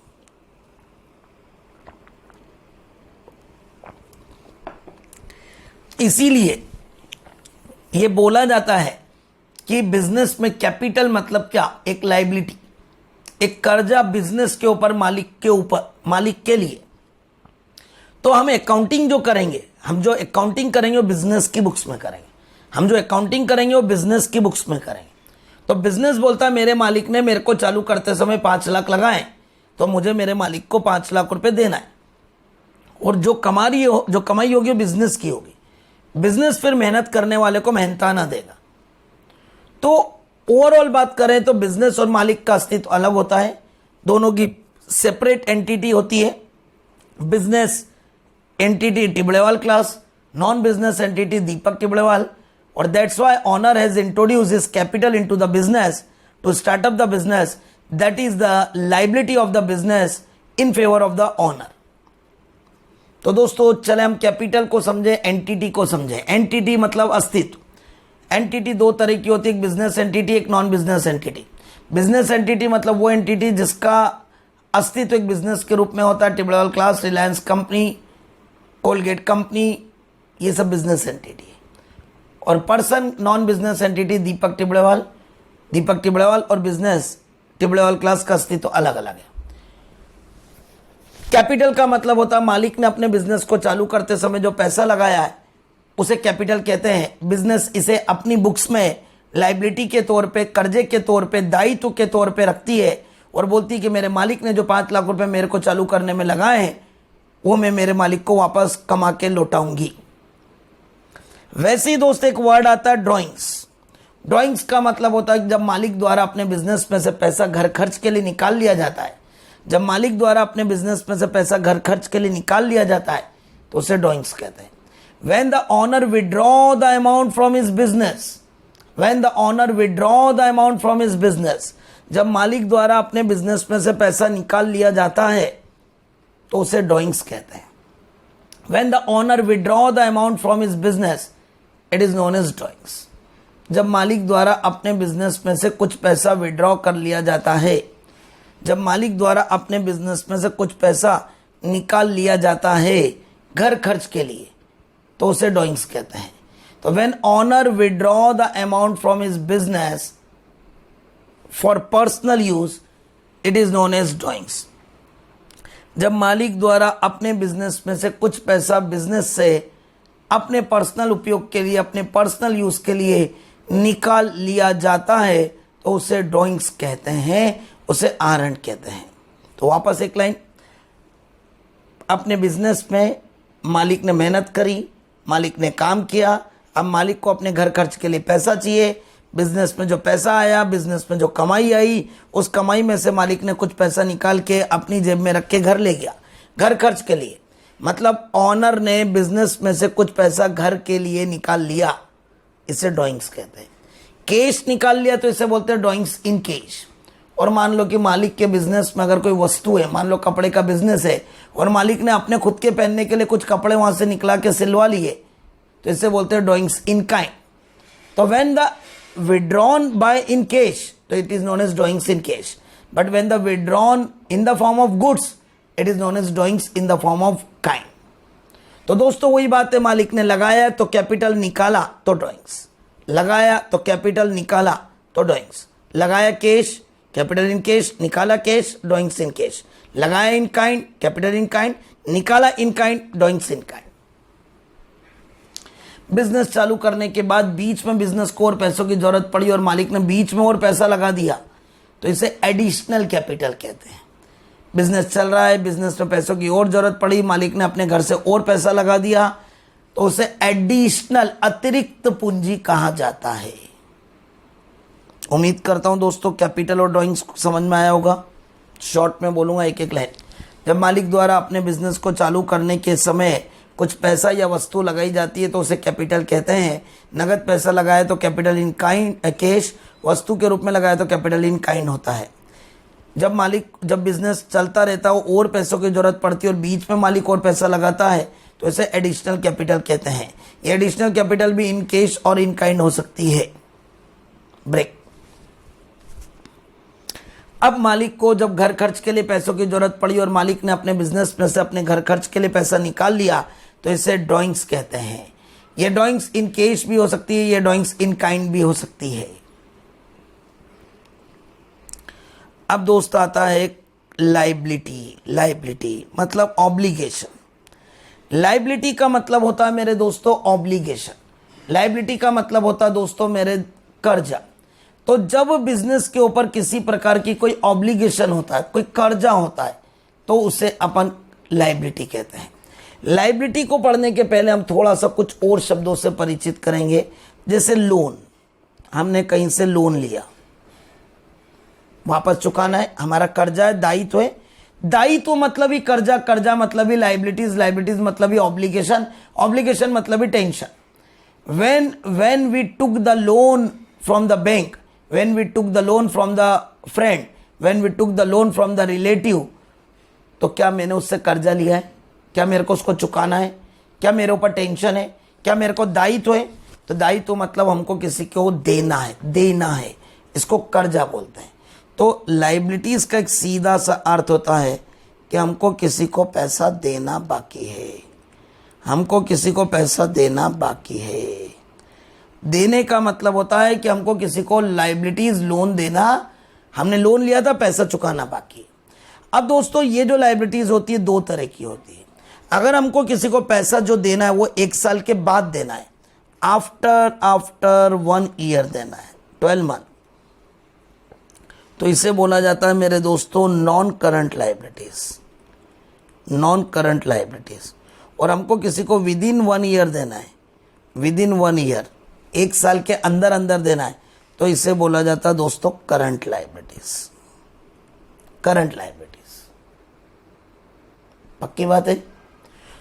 A: इसीलिए ये बोला जाता है कि बिजनेस में कैपिटल मतलब क्या, एक लाइबिलिटी, एक कर्जा बिजनेस के ऊपर, मालिक के लिए। तो हम अकाउंटिंग जो करेंगे, वो बिजनेस की बुक्स में करेंगे। हम जो अकाउंटिंग करेंगे वो बिजनेस की बुक्स में करेंगे। तो बिजनेस बोलता है मेरे मालिक ने मेरे को चालू करते समय 5 लाख लगाए, तो मुझे मेरे मालिक को 5 लाख रुपए देना है, और जो कमाई होगी वो बिजनेस की होगी। बिजनेस फिर मेहनत करने वाले को मेहनताना देगा। तो ओवरऑल बात करें तो बिजनेस और मालिक का अस्तित्व अलग होता है, दोनों की सेपरेट एंटिटी होती है। Business entity Tibrewal class, non business entity Deepak Tibrewal. और that's why owner has introduce his capital into the business to start up the business, that is the liability of the business in favour of the owner. तो दोस्तों चले हम capital को समझे, entity को समझे। Entity मतलब अस्तित्व। एंटिटी 2 तरह की होती है, एक बिजनेस एंटिटी, एक non business entity. Business entity मतलब वो एंटिटी जिसका अस्तित्व एक बिजनेस के रूप में होता है। Tibrewal class, Reliance company, Colgate company, ये सब बिजनेस एंटिटी है। और person non business entity Deepak Tibrewal और बिजनेस टिबड़ेवाल क्लास का अस्तित्व अलग अलग है। कैपिटल का मतलब होता है मालिक ने अपने बिजनेस को चालू करते समय जो पैसा लगाया है उसे कैपिटल कहते हैं। बिजनेस इसे अपनी बुक्स में लाइबिलिटी के तौर पे, कर्जे के तौर पे, दायित्व के तौर पे रखती है और बोलती है कि मेरे मालिक ने जो 5 लाख रुपए मेरे को चालू करने में लगाए हैं वो मैं मेरे मालिक को वापस कमा के लौटाऊंगी। वैसे ही दोस्त एक वर्ड आता है ड्राइंग्स। ड्राइंग्स का मतलब होता है कि जब मालिक द्वारा अपने बिजनेस में से पैसा घर खर्च के लिए निकाल लिया जाता है, जब मालिक द्वारा अपने बिजनेस में से पैसा घर खर्च के लिए निकाल लिया जाता है तो उसे ड्राइंग्स कहते हैं। When the owner withdraw the amount from his business, जब मालिक द्वारा अपने बिजनेस में से पैसा निकाल लिया जाता है तो उसे ड्राइंग्स कहते हैं। When the owner withdraw the amount from his business, it is known as drawings. जब मालिक द्वारा अपने बिजनेस में से कुछ पैसा विड्रॉ कर लिया जाता है, जब मालिक द्वारा अपने बिजनेस में से कुछ पैसा निकाल लिया जाता है घर खर्च के लिए तो उसे ड्राइंग्स कहते हैं। तो when owner withdraw the amount from his business for personal use, it is known as drawings. जब मालिक द्वारा अपने बिजनेस में से कुछ पैसा बिजनेस से अपने पर्सनल उपयोग के लिए, अपने पर्सनल यूज के लिए निकाल लिया जाता है तो उसे ड्राइंग्स कहते हैं, उसे आरंट कहते हैं। तो वापस एक लाइन, अपने बिजनेस में मालिक ने मेहनत करी, मालिक ने काम किया, अब मालिक को अपने घर खर्च के लिए पैसा चाहिए। बिजनेस में जो पैसा आया, बिजनेस में जो कमाई आई, उस कमाई में से मालिक ने कुछ पैसा निकाल के अपनी जेब में रख के घर ले गया घर खर्च के लिए। मतलब ऑनर ने बिजनेस में से कुछ पैसा घर के लिए निकाल लिया, इसे ड्राइंग्स कहते हैं। कैश निकाल लिया तो इसे बोलते हैं ड्राइंग्स इन कैश। और मान लो कि मालिक के बिजनेस में अगर कोई वस्तु है, मान लो कपड़े का बिजनेस है और मालिक ने अपने खुद के पहनने के लिए कुछ कपड़े वहां से निकला के सिलवा लिए तो इसे बोलते हैं ड्राइंग्स इन काइंड। तो when the withdrawn by in cash तो it is known as drawings in cash, but when the withdrawn in the form of goods it is known as drawings in the form of kind. तो दोस्तों वही बात है, मालिक ने लगाया तो कैपिटल निकाला तो ड्राइंग्स, लगाया तो कैपिटल निकाला तो ड्राइंग्स, लगाया कैश कैपिटल इन कैश, निकाला कैश ड्राइंग्स इन कैश, लगाया in kind capital in kind, निकाला in kind drawings in kind. Business चालू करने के बाद बीच में बिजनेस को और पैसों की जरूरत पड़ी और मालिक ने बीच में और पैसा लगा दिया तो इसे एडिशनल कैपिटल कहते हैं। बिजनेस चल रहा है, बिजनेस में पैसों की और जरूरत पड़ी, मालिक ने अपने घर से और पैसा लगा दिया तो उसे एडिशनल अतिरिक्त पूंजी कहा जाता है। उम्मीद करता हूं दोस्तों कैपिटल और ड्राइंग्स समझ में आया होगा। शॉर्ट में बोलूंगा एक एक लाइन। जब मालिक द्वारा अपने बिजनेस को चालू करने के समय कुछ पैसा या वस्तु लगाई जाती है तो उसे कैपिटल कहते हैं। नगद पैसा लगाए तो कैपिटल इन काइंड, कैश वस्तु के रूप में लगाए तो कैपिटल इन काइंड होता है। जब बिजनेस चलता रहता है और पैसों की जरूरत पड़ती है और बीच में मालिक और पैसा लगाता है तो इसे एडिशनल कैपिटल कहते हैं। ये एडिशनल कैपिटल भी इन कैश और इन काइंड हो सकती है। ब्रेक। अब मालिक को जब घर खर्च के लिए पैसों की जरूरत पड़ी और मालिक ने अपने बिजनेस में से अपने घर खर्च के लिए पैसा निकाल लिया तो इसे ड्राइंग्स कहते हैं। ये ड्राइंग्स इन कैश भी हो सकती है, ये ड्राइंग्स इन काइंड भी हो सकती है। अब दोस्त आता है लाइबिलिटी। लाइबिलिटी मतलब ऑब्लिगेशन। लाइबिलिटी का मतलब होता है मेरे दोस्तों ऑब्लिगेशन। लाइबिलिटी का मतलब होता है दोस्तों मेरे कर्जा। तो जब बिजनेस के ऊपर किसी प्रकार की कोई ऑब्लिगेशन होता है, कोई कर्जा होता है, तो उसे अपन लाइबिलिटी कहते हैं। लाइबिलिटी को पढ़ने के पहले हम थोड़ा सा कुछ और शब्दों से परिचित करेंगे, जैसे लोन। हमने कहीं से लोन लिया, वापस चुकाना है, हमारा कर्जा है, दायित्व है। दायित्व मतलब ही कर्जा, कर्जा मतलब ही लाइबिलिटीज, लाइबिलिटीज मतलब ही ऑब्लिगेशन, ऑब्लिगेशन मतलब ही tension. when we took the loan from the bank, when we took the loan from the friend, when we took the loan from the relative, तो क्या मैंने उससे कर्जा लिया है? क्या मेरे को उसको चुकाना है? क्या मेरे ऊपर टेंशन है? क्या मेरे को दायित्व है? तो दायित्व मतलब हमको किसी को देना है, देना है, इसको कर्जा बोलते हैं। तो लाइबिलिटीज का एक सीधा सा अर्थ होता है कि हमको किसी को पैसा देना बाकी है, हमको किसी को पैसा देना बाकी है। देने का मतलब होता है कि हमको किसी को लाइबिलिटीज लोन देना, हमने लोन लिया था, पैसा चुकाना बाकी है। अब दोस्तों ये जो लाइबिलिटीज होती है दो तरह की होती है। अगर हमको किसी को पैसा जो देना है वो 1 साल के बाद देना है, आफ्टर 1 ईयर देना है, 12 मंथ, तो इसे बोला जाता है मेरे दोस्तों non current liabilities. Non current liabilities. और हमको किसी को विद इन 1 ईयर देना है, विद इन 1 ईयर, 1 साल के अंदर अंदर देना है, तो इसे बोला जाता है दोस्तों करंट लाइबिलिटीज। करंट लाइबिलिटीज, पक्की बात है।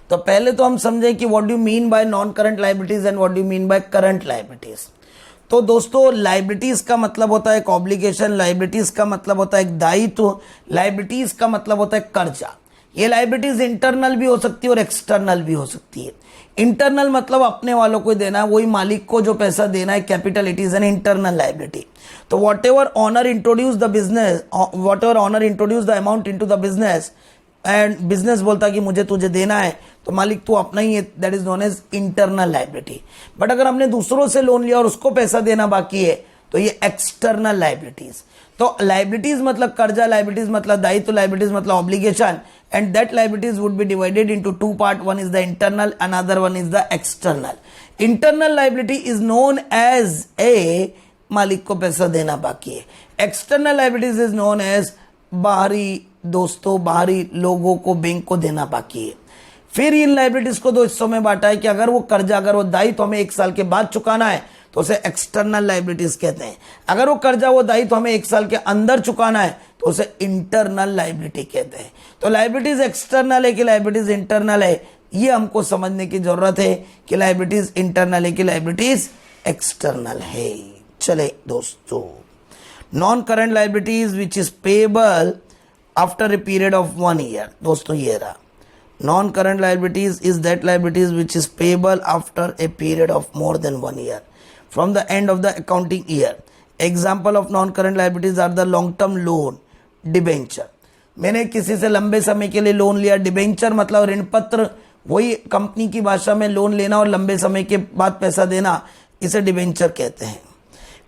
A: तो पहले तो हम समझें कि what do you mean by non current liabilities and what do you mean by current liabilities. तो दोस्तों लाइबिलिटीज का मतलब होता है एक ऑब्लिगेशन, लाइबिलिटीज का मतलब होता है एक दायित्व, लाइबिलिटीज का मतलब होता है कर्जा। ये लाइबिलिटीज इंटरनल भी हो सकती है और एक्सटर्नल भी हो सकती है। इंटरनल मतलब अपने वालों को देना है, वही मालिक को जो पैसा देना है, capital, it is an internal liability. तो whatever owner introduce the business, whatever owner introduce the amount into the business, and business बोलता है कि मुझे तुझे देना है, तो मालिक तो अपना ही है, that is known as internal liability. But अगर हमने दूसरों से लोन लिया और उसको पैसा देना बाकी है, तो ये एक्सटर्नल लाइबिलिटीज। तो लाइबिलिटीज मतलब कर्जा, लाइबिलिटीज मतलब दायित्व, लाइबिलिटीज मतलब obligation, and that liabilities would be divided into 2 parts. One is the internal, another one is the external. Internal liability is known as a मालिक को पैसा देना बाकी है। External liabilities is known as बाहरी दोस्तों, बाहरी लोगों को, बैंक को देना बाकी है। फिर इन लाइबिलिटीज को 2 हिस्सों में बांटा है कि अगर वो कर्जा, अगर वो दायित्व हमें 1 साल के बाद चुकाना है, तो उसे एक्सटर्नल लाइबिलिटीज कहते हैं। अगर वो कर्जा, वो दायित्व हमें 1 साल के अंदर चुकाना है, तो उसे इंटरनल लाइबिलिटी कहते हैं। तो लाइबिलिटीज एक्सटर्नल है कि लाइबिलिटीज इंटरनल है, ये हमको समझने की जरूरत है कि लाइबिलिटीज इंटरनल है कि लाइबिलिटीज एक्सटर्नल है। चले दोस्तों, non current liabilities which is payable after a period of 1 year. दोस्तों ये रहा, non current liabilities is that liabilities which is payable after a period of more than 1 year from the end of the accounting year. Example of non-current liabilities are the long-term loan, debenture. मैंने किसी से लंबे समय के लिए loan लिया। Debenture मतलब ऋण पत्र, वही कंपनी की भाषा में लोन लेना और लंबे समय के बाद पैसा देना, इसे डिबेंचर कहते हैं।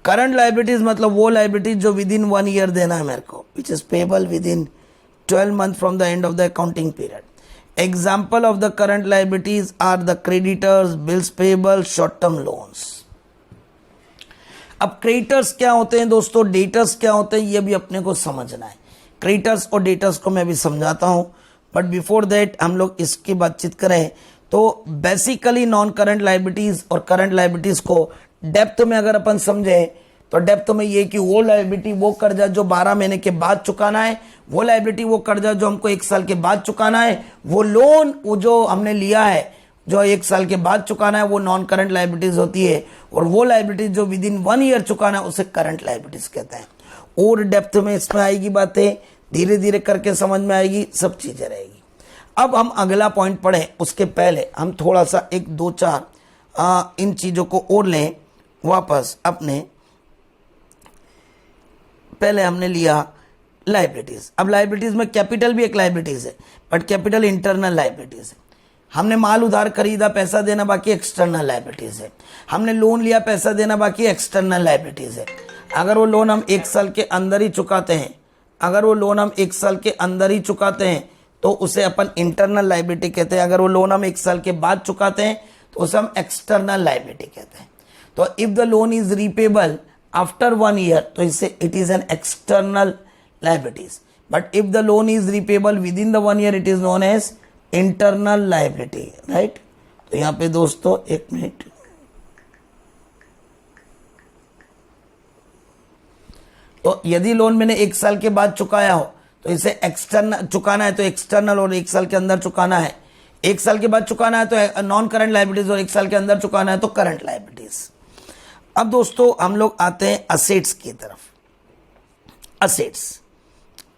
A: करंट लाइबिलिटीज मतलब वो लाइबिलिटीज जो विद इन 1 ईयर देना है मेरे को, which is payable within 12 month from the end of the accounting period. Example of the current liabilities are the creditors, bills payable, short term loans. अब creditors क्या होते हैं दोस्तों, डेटर्स क्या होते हैं, ये भी अपने को समझना है। क्रेडिटर्स और डेटर्स को मैं भी समझाता हूं, बट बिफोर दैट हम लोग इसकी बातचीत करें तो बेसिकली नॉन करंट लाइबिलिटीज और करंट लाइबिलिटीज को डेप्थ में अगर अपन समझे, तो डेप्थ में ये कि वो लाइबिलिटी, वो कर्जा जो 12 महीने के बाद चुकाना है, वो लाइबिलिटी, वो कर्जा जो हमको 1 साल के बाद चुकाना है, वो लोन वो जो हमने लिया है जो 1 साल के बाद चुकाना है, वो नॉन करंट लाइबिलिटीज होती है। और वो लाइबिलिटीज जो विद इन 1 ईयर चुकाना है, उसे करंट लाइबिलिटीज कहते हैं। और डेप्थ में इसमें आएगी बातें, धीरे धीरे करके समझ में आएगी, सब चीजें रहेगी। अब हम अगला पॉइंट पढ़ें, उसके पहले हम थोड़ा सा 1 2 4 इन चीजों को और लें वापस अपने। पहले हमने लिया लाइबिलिटीज। अब लाइबिलिटीज में कैपिटल भी एक लाइबिलिटीज है, बट कैपिटल इंटरनल लाइबिलिटीज है। हमने माल उधार खरीदा, पैसा देना बाकी, एक्सटर्नल लाइबिलिटीज है। हमने लोन लिया, पैसा देना बाकी, एक्सटर्नल लाइबिलिटीज है। अगर वो लोन हम 1 साल के अंदर ही चुकाते हैं, अगर वो लोन हम 1 साल के अंदर ही चुकाते हैं तो उसे अपन इंटरनल लायबिलिटी कहते हैं। अगर वो लोन हम 1 साल के बाद चुकाते हैं तो उसे हम एक्सटर्नल लायबिलिटी कहते हैं। तो if the loan is repayable after 1 year तो इससे it is an external liabilities, but if the loan is repayable within the 1 year it is known as internal liability, right. तो यहां पे दोस्तों 1 minute, तो यदि लोन मैंने 1 साल के बाद चुकाया हो तो इसे एक्सटर्नल चुकाना है तो एक्सटर्नल, और 1 साल के अंदर चुकाना है, 1 साल के बाद चुकाना है तो नॉन करंट लायबिलिटीज, और 1 साल के अंदर चुकाना है तो करंट लायबिलिटीज। अब दोस्तों हम लोग आते हैं असेट्स की तरफ।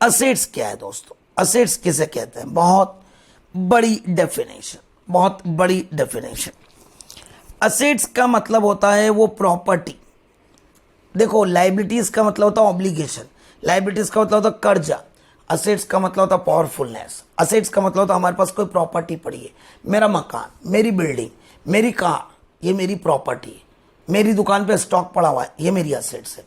A: असेट्स क्या है दोस्तों? असेट्स किसे कहते हैं? बहुत बड़ी डेफिनेशन। असेट्स का मतलब होता है वो प्रॉपर्टी। देखो, लायबिलिटीज का मतलब होता है ऑब्लिगेशन, लायबिलिटीज का मतलब होता है कर्जा, असेट्स का मतलब होता है पावरफुलनेस। असेट्स का मतलब होता है हमारे पास कोई प्रॉपर्टी पड़ी है, मेरा मकान, मेरी बिल्डिंग, मेरी कार, ये मेरी प्रॉपर्टी है। मेरी दुकान पे स्टॉक पड़ा हुआ है, ये मेरी असेट्स है।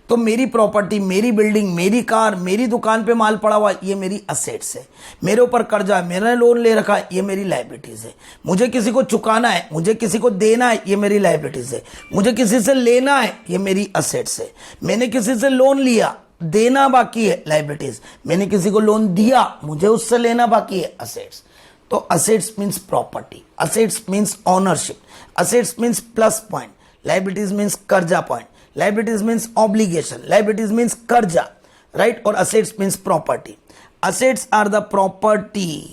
A: तो मेरी प्रॉपर्टी, मेरी बिल्डिंग, मेरी कार, मेरी दुकान पे माल पड़ा हुआ है, ये मेरी असेट्स है। मेरे ऊपर कर्जा है, मैंने लोन ले रखा है, ये मेरी लायबिलिटीज है। मुझे किसी को चुकाना है, मुझे किसी को देना है, ये मेरी लायबिलिटीज है। मुझे किसी से लेना है, ये मेरी असेट्स है। मैंने किसी से लोन लिया, देना बाकी है, लायबिलिटीज। मैंने किसी को लोन दिया, मुझे उससे लेना बाकी है, असेट्स। तो assets means property, assets means ownership, assets means plus point, liabilities means कर्जा point, liabilities means obligation, liabilities means कर्जा, right? और assets means property. Assets are the properties.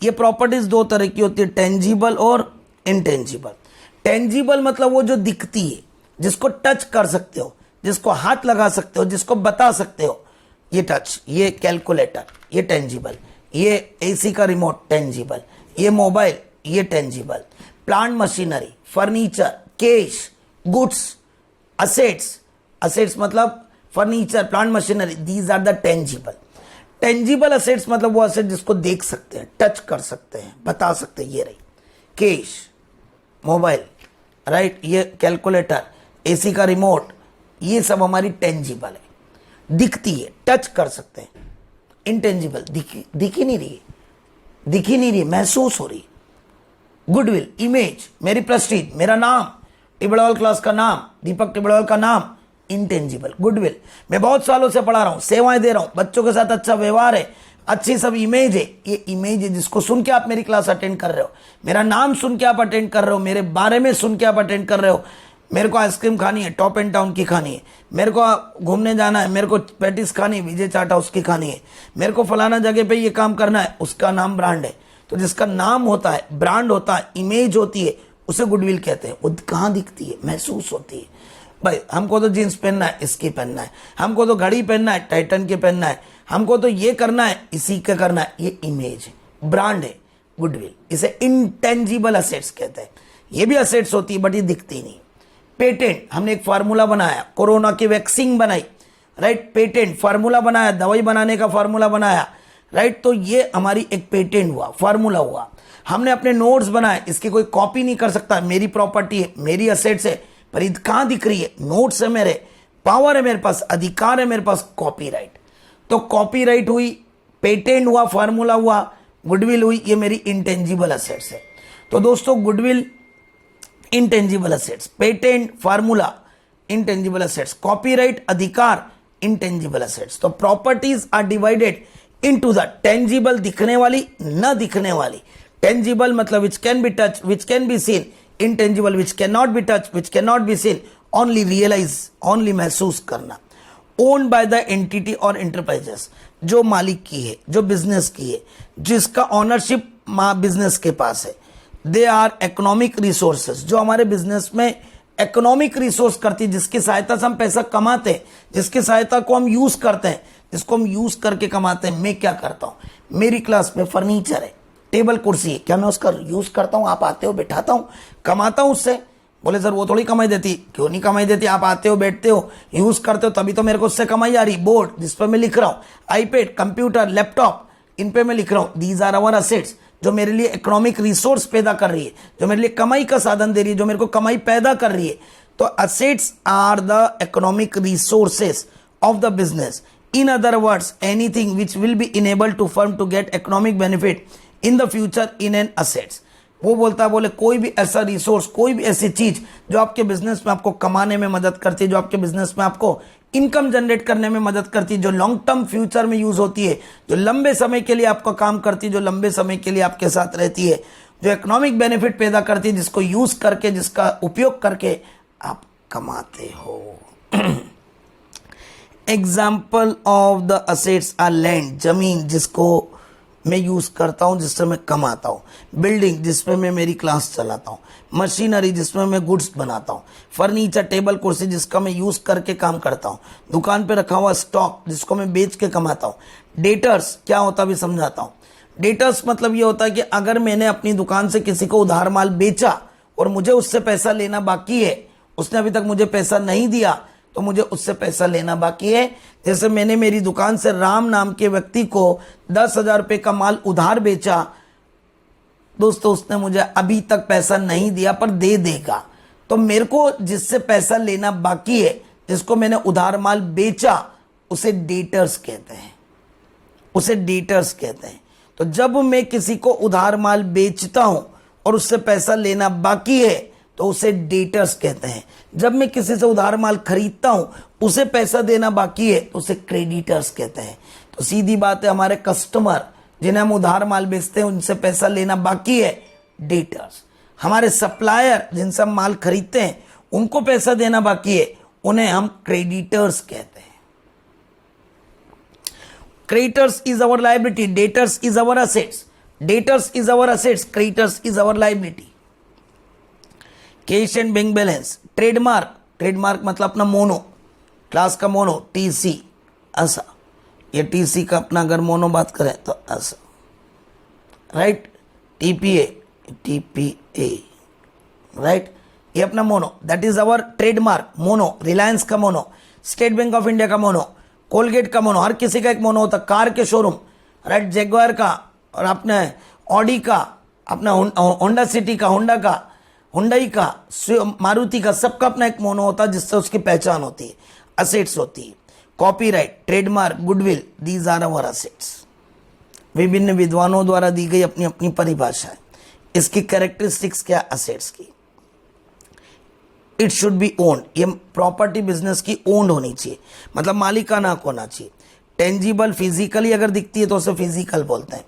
A: ये properties 2 तरह की होती है, tangible और intangible. tangible मतलब वो जो दिखती है, जिसको टच कर सकते हो, जिसको हाथ लगा सकते हो, जिसको बता सकते हो, ये टच, ये कैलकुलेटर, ये टेंजिबल, ये एसी का रिमोट टेंजिबल, ये मोबाइल, ये tangible, plant machinery, furniture, cash, goods, assets मतलब furniture, plant machinery, these are the tangible assets मतलब वो असेट जिसको देख सकते हैं, टच कर सकते हैं, बता सकते हैं, ये रही कैश, मोबाइल, राइट, ये कैलकुलेटर, एसी का रिमोट, ये सब हमारी टेंजिबल है, दिखती है, टच कर सकते हैं। इंटेंजिबल दिख ही नहीं रही, महसूस हो रही। गुडविल, इमेज, मेरी प्रेस्टीज, मेरा नाम, टिबड़वाल क्लास का नाम, दीपक टिबड़वाल का नाम, इंटेंजिबल। गुडविल, मैं बहुत सालों से पढ़ा रहा हूं, सेवाएं दे रहा हूं, बच्चों के साथ अच्छा व्यवहार है, अच्छी सब इमेज है, ये इमेज है जिसको सुन के आप मेरी क्लास अटेंड कर रहे हो, मेरा नाम सुन के आप अटेंड कर रहे हो, मेरे बारे में सुन के आप अटेंड कर रहे हो। मेरे को आइसक्रीम खानी है, टॉप एंड टाउन की खानी है, मेरे को घूमने जाना है, मेरे को पैटिस खानी है, विजय चाट हाउस की खानी है, मेरे को फलाना जगह पे ये काम करना है, उसका नाम ब्रांड है। तो जिसका नाम होता है, ब्रांड होता है, इमेज होती है, उसे गुडविल कहते हैं। वो कहाँ दिखती है? महसूस होती है। भाई हमको तो जीन्स पहनना है, इसकी पहनना है, हमको तो घड़ी पहनना है, टाइटन के पहनना है, हमको तो ये करना है, इसी का करना है, ये इमेज है, ब्रांड है गुडविल। इसे इंटेंजिबल असेट्स कहते हैं। ये भी असेट्स होती है बट ये दिखती नहीं। पेटेंट, हमने एक फार्मूला बनाया, कोरोना की वैक्सीन बनाई, राइट, पेटेंट फार्मूला बनाया, दवाई बनाने का फार्मूला बनाया, राइट, तो ये हमारी एक पेटेंट हुआ, फार्मूला हुआ। हमने अपने नोट्स बनाए, इसकी कोई कॉपी नहीं कर सकता, मेरी प्रॉपर्टी है, मेरी असेट्स है, पर ये कहां दिख रही है? नोट्स है मेरे, पावर है मेरे पास, अधिकार है मेरे पास, कॉपीराइट। तो कॉपीराइट हुई, पेटेंट हुआ, फार्मूला हुआ, गुडविल हुई, ये मेरी इंटेंजिबल असेट्स है। तो दोस्तों goodwill intangible assets, patent, formula intangible assets, copyright, अधिकार इंटेंजिबल असेट्स। तो properties are divided into the tangible, दिखने वाली, न दिखने वाली। टेंजिबल मतलब which can be touch, which can be seen, intangible which can not be touch, which can not be seen, only realize, only महसूस करना। Owned by the entity और enterprises, जो मालिक की है, जो बिजनेस की है, जिसका ऑनरशिप बिजनेस के पास है। दे आर इकोनॉमिक रिसोर्सेज, जो हमारे बिजनेस में इकोनॉमिक रिसोर्स करती है, जिसकी सहायता से हम पैसा कमाते हैं, जिसकी सहायता को हम यूज करते हैं, जिसको हम यूज करके कमाते हैं। मैं क्या करता हूं, मेरी क्लास में फर्नीचर है, टेबल कुर्सी है, क्या मैं उसका यूज करता हूं? आप आते हो, बैठाता हूं, कमाता हूं उससे। बोले सर वो थोड़ी कमाई देती। क्यों नहीं कमाई देती? आप आते हो, बैठते हो, यूज करते हो, तभी तो मेरे को उससे कमाई आ रही। बोर्ड जिस पर मैं लिख रहा हूं, आईपैड, कंप्यूटर, लैपटॉप, इन पे मैं लिख रहा हूं। दीज आर आवर असेट्स, जो मेरे लिए इकोनॉमिक रिसोर्स पैदा कर रही है, जो मेरे लिए कमाई का साधन दे रही है, जो मेरे को कमाई पैदा कर रही है। तो assets are the economic resources of the business. In other words, anything which will be enable to firm to get economic benefit in the future in an assets. वो बोलता है, बोले कोई भी ऐसा रिसोर्स, कोई भी ऐसी चीज जो आपके बिजनेस में आपको कमाने में मदद करती है, जो आपके बिजनेस में आपको इनकम जनरेट करने में मदद करती है, जो लॉन्ग टर्म फ्यूचर में यूज होती है, जो लंबे समय के लिए आपका काम करती है, जो लंबे समय के लिए आपके साथ रहती है, जो इकोनॉमिक बेनिफिट पैदा करती है, जिसको यूज करके, जिसका उपयोग करके आप कमाते हो. Example of the assets are land, जमीन जिसको मैं यूज करता हूं, जिससे मैं कमाता हूं. बिल्डिंग जिसमें मैं मेरी क्लास चलाता हूं. मशीनरी जिसमें मैं गुड्स बनाता हूं. फर्नीचर, टेबल कुर्सी जिसका मैं यूज करके काम करता हूं. दुकान पे रखा हुआ स्टॉक जिसको मैं बेच के कमाता हूं. डेटर्स क्या होता भी समझाता हूं. डेटर्स मतलब ये होता है कि अगर मैंने अपनी दुकान से किसी को उधार माल बेचा और मुझे उससे पैसा लेना बाकी है, उसने अभी तक मुझे पैसा नहीं दिया, तो मुझे उससे पैसा लेना बाकी है. जैसे मैंने मेरी दुकान से राम नाम के व्यक्ति को 10,000 रुपये का माल उधार बेचा दोस्तों, उसने मुझे अभी तक पैसा नहीं दिया पर दे देगा. तो मेरे को जिससे पैसा लेना बाकी है, जिसको मैंने उधार माल बेचा, उसे डेटर्स कहते हैं. उसे डेटर्स कहते हैं. तो जब मैं किसी को उधार माल बेचता हूं और उससे पैसा लेना बाकी है, तो उसे डेटर्स कहते हैं. जब मैं किसी से उधार माल खरीदता हूं, उसे पैसा देना बाकी है, तो उसे क्रेडिटर्स कहते हैं. तो सीधी बात है, हमारे कस्टमर जिन्हें हम उधार माल बेचते हैं, उनसे पैसा लेना बाकी है, डेटर्स. हमारे सप्लायर जिनसे हम माल खरीदते हैं, उनको पैसा देना बाकी है, उन्हें हम क्रेडिटर्स कहते हैं. Creditors is our liability, debtors is our assets. Debtors is our assets, creditors is our liability. Cash and bank balance. Trademark, trademark मतलब अपना मोनो, क्लास का मोनो, टीसी ऐसा. ये टीसी का अपना अगर मोनो बात करें तो ऐसा, राइट. TPA, TPA, right. ये अपना mono, that is our trademark, mono. Reliance का मोनो, स्टेट बैंक ऑफ इंडिया का मोनो, कोलगेट का मोनो. हर किसी का एक मोनो होता है. कार के शोरूम, राइट, जैगुआर का, और अपने ऑडी का, अपना होंडा सिटी का, होंडा का, हुंडई का, मारुति का, सबका अपना एक मोनो होता है जिससे उसकी पहचान होती है, असेट्स होती है. Copyright, trademark, goodwill, these are our assets. विभिन्न विद्वानों द्वारा दी गई अपनी अपनी परिभाषा है. इसकी कैरेक्टरिस्टिक्स क्या असेट्स की. इट शुड बी ओन्ड, ये प्रॉपर्टी बिजनेस की ओन्ड होनी चाहिए, मतलब मालिकाना हक होना चाहिए. टेंजिबल, फिजिकली अगर दिखती है तो उसे फिजिकल बोलते हैं.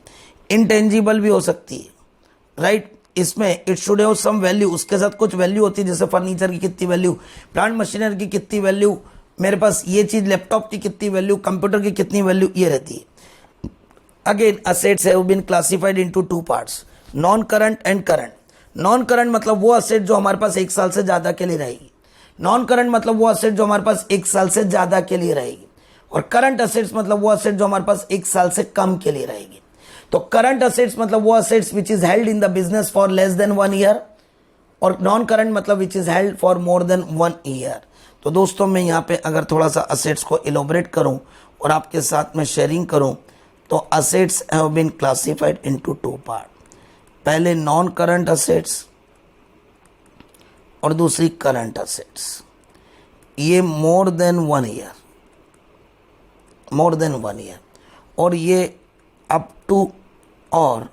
A: इनटेंजिबल भी हो सकती है, राइट. इसमें it should have some value, उसके साथ कुछ वैल्यू होती है. जैसे फर्नीचर की कितनी वैल्यू, प्लांट मशीनरी की कितनी वैल्यू, मेरे पास ये चीज लैपटॉप की कितनी वैल्यू, कंप्यूटर की कितनी वैल्यू, ये रहती है. Again assets have been classified into two parts, non current and current. Non current मतलब वो असेट जो हमारे पास 1 साल से ज्यादा के लिए रहेगी. नॉन करंट मतलब वो असेट जो हमारे पास 1 साल से ज्यादा के लिए रहेगी. और करंट असेट्स मतलब वो असेट जो हमारे पास 1 साल से कम के लिए रहेगी. तो करंट असेट्स मतलब वो assets which is held in the business for less than 1 year, और नॉन करंट मतलब which is held for more than 1 year. तो दोस्तों मैं यहाँ पे अगर थोड़ा सा असेट्स को इलोबरेट करूं और आपके साथ में शेयरिंग करूं, तो assets have been classified into 2 part. पहले नॉन करंट असेट्स और दूसरी करंट असेट्स. ये more than 1 year, more than 1 year, और ये अप टू और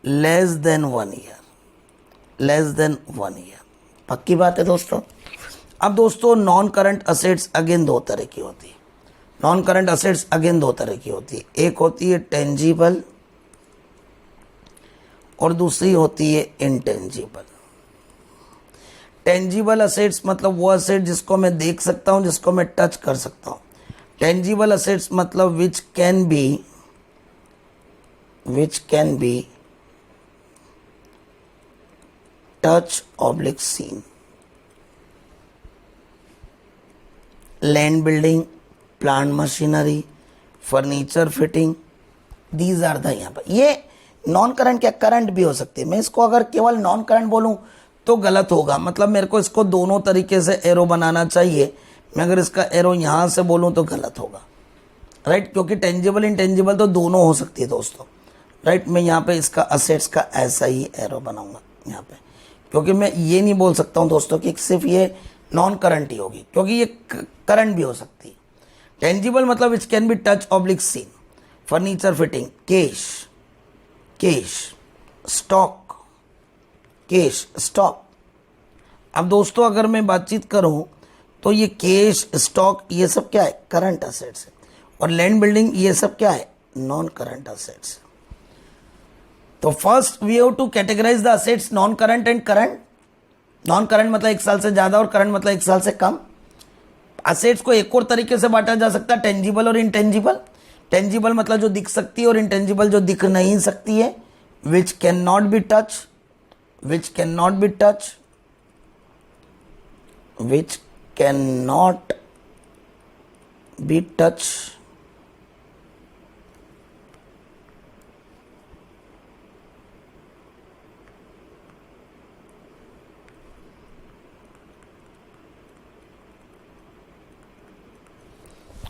A: less than 1 year, less than 1 year. पक्की बात है दोस्तों. अब दोस्तों नॉन करंट असेट्स अगेन 2 तरह की होती है. नॉन करंट असेट्स अगेन 2 तरह की होती है. एक होती है टेंजिबल और दूसरी होती है इनटेंजिबल. टेंजिबल असेट्स मतलब वो असेट जिसको मैं देख सकता हूं, जिसको मैं टच कर सकता हूं. टेंजिबल असेट्स मतलब which can be touch oblique seen. Land building, plant machinery, furniture fitting, these are the. यहाँ पर ये नॉन करंट क्या करंट भी हो सकती है. मैं इसको अगर केवल नॉन करंट बोलूं तो गलत होगा, मतलब मेरे को इसको दोनों तरीके से एरो बनाना चाहिए. मैं अगर इसका एरो यहां से बोलूं तो गलत होगा, राइट, क्योंकि टेंजिबल इनटेंजिबल तो दोनों हो सकती है दोस्तों, राइट. मैं यहाँ पे इसका असेट्स का ऐसा ही एरो बनाऊंगा यहाँ पे, क्योंकि मैं ये नहीं बोल सकता हूँ दोस्तों कि सिर्फ ये नॉन करंट ही होगी, क्योंकि ये करंट भी हो सकती है। टेंजिबल मतलब which can be touch oblique seen, furniture fitting, cash, cash, stock, cash, stock. अब दोस्तों अगर मैं बातचीत करूं तो ये कैश, स्टॉक, ये सब क्या है? करंट असेट्स है। और लैंड बिल्डिंग, ये सब क्या है? Non current assets. तो first we have to categorise the assets non current and current. Non current मतलब 1 साल से ज्यादा और करंट मतलब 1 साल से कम। असेट्स को एक और तरीके से बांटा जा सकता है, टेंजिबल और इनटेंजिबल। टेंजिबल मतलब जो दिख सकती है, और इनटेंजिबल जो दिख नहीं सकती है, विच can not be touch, which can not be touch, which can not be touch.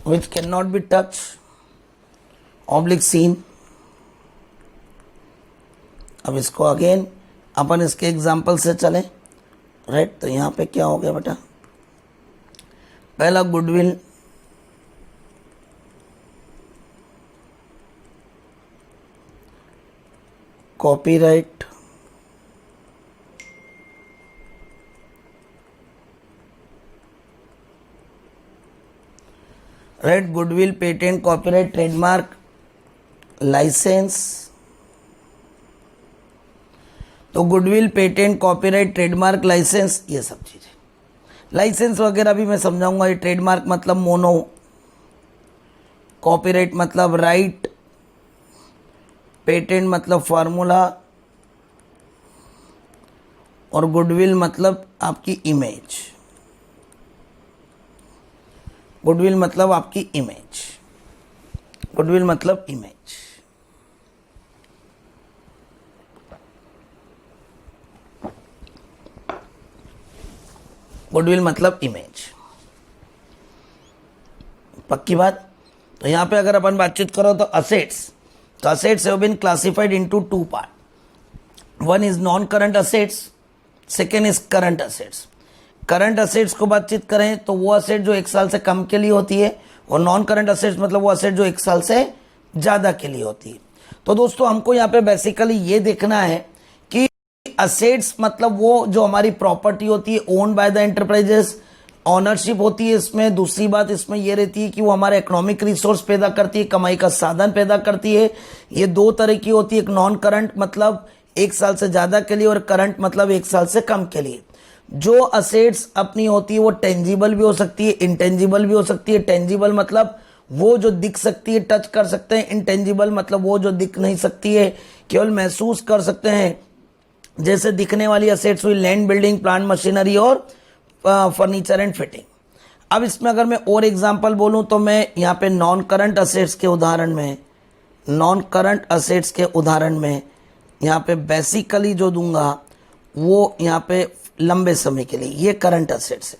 A: which cannot be touched, oblique seen। अब इसको अगेन अपन इसके एग्जाम्पल से चलें, राइट। तो यहां पे क्या हो गया बेटा? पहला goodwill, copyright, right, goodwill, patent, copyright, trademark, licence. तो goodwill, patent, copyright, trademark, licence, ये सब चीजें। लाइसेंस वगैरह भी मैं समझाऊंगा। ये ट्रेडमार्क मतलब मोनो, कॉपीराइट मतलब राइट, पेटेंट मतलब फार्मूला, और गुडविल मतलब आपकी इमेज। गुडविल मतलब आपकी इमेज, गुडविल मतलब इमेज। गुडविल मतलब इमेज, पक्की बात। तो यहां पे अगर अपन बातचीत करो तो असेट्स, तो assets have been classified into 2 part. One is non current assets, second is current assets. Current assets को बातचीत करें तो वो असेट जो 1 साल से कम के लिए होती है, और नॉन करंट असेट्स मतलब वो असेट जो 1 साल से ज्यादा के लिए होती है। तो दोस्तों हमको यहाँ पे बेसिकली ये देखना है कि असेट्स मतलब वो जो हमारी प्रॉपर्टी होती है, owned by the enterprises, ownership होती है इसमें। दूसरी बात इसमें यह रहती है कि वो हमारे इकोनॉमिक रिसोर्स पैदा करती है, कमाई का साधन पैदा करती है। ये 2 तरह की होती है, एक नॉन करंट मतलब 1 साल से ज्यादा के लिए, और करंट मतलब 1 साल से कम के लिए। जो असेट्स अपनी होती है वो टेंजिबल भी हो सकती है, इंटेंजिबल भी हो सकती है। टेंजिबल मतलब वो जो दिख सकती है, टच कर सकते हैं। इंटेंजिबल मतलब वो जो दिख नहीं सकती है, केवल महसूस कर सकते हैं। जैसे दिखने वाली असेट्स हुई लैंड, बिल्डिंग, प्लांट, मशीनरी और फर्नीचर एंड फिटिंग। अब इसमें अगर मैं और एग्जांपल बोलूं तो मैं यहाँ पे नॉन करंट असेट्स के उदाहरण में, नॉन करंट असेट्स के उदाहरण में यहाँ पे बेसिकली जो दूंगा वो यहाँ पे लंबे समय के लिए, ये करंट असेट्स है,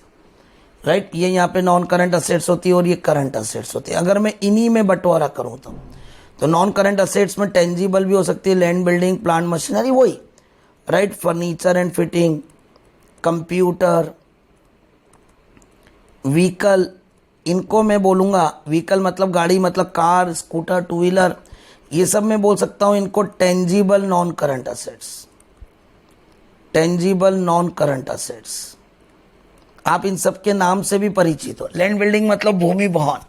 A: राइट। ये यहाँ पे नॉन करंट असेट्स होती है और ये करंट असेट्स होती है। अगर मैं इन्हीं में बंटवारा करूँ तो नॉन करंट असेट्स में टेंजिबल भी हो सकती है, लैंड, बिल्डिंग, प्लांट, मशीनरी, वही, right, furniture and fitting, computer, vehicle. इनको मैं बोलूँगा, व्हीकल मतलब गाड़ी, मतलब कार, स्कूटर, 2 व्हीलर, ये सब मैं बोल सकता हूँ इनको tangible non current assets, tangible non current assets. आप इन सब के नाम से भी परिचित हो। लैंड, बिल्डिंग मतलब भूमि भवन,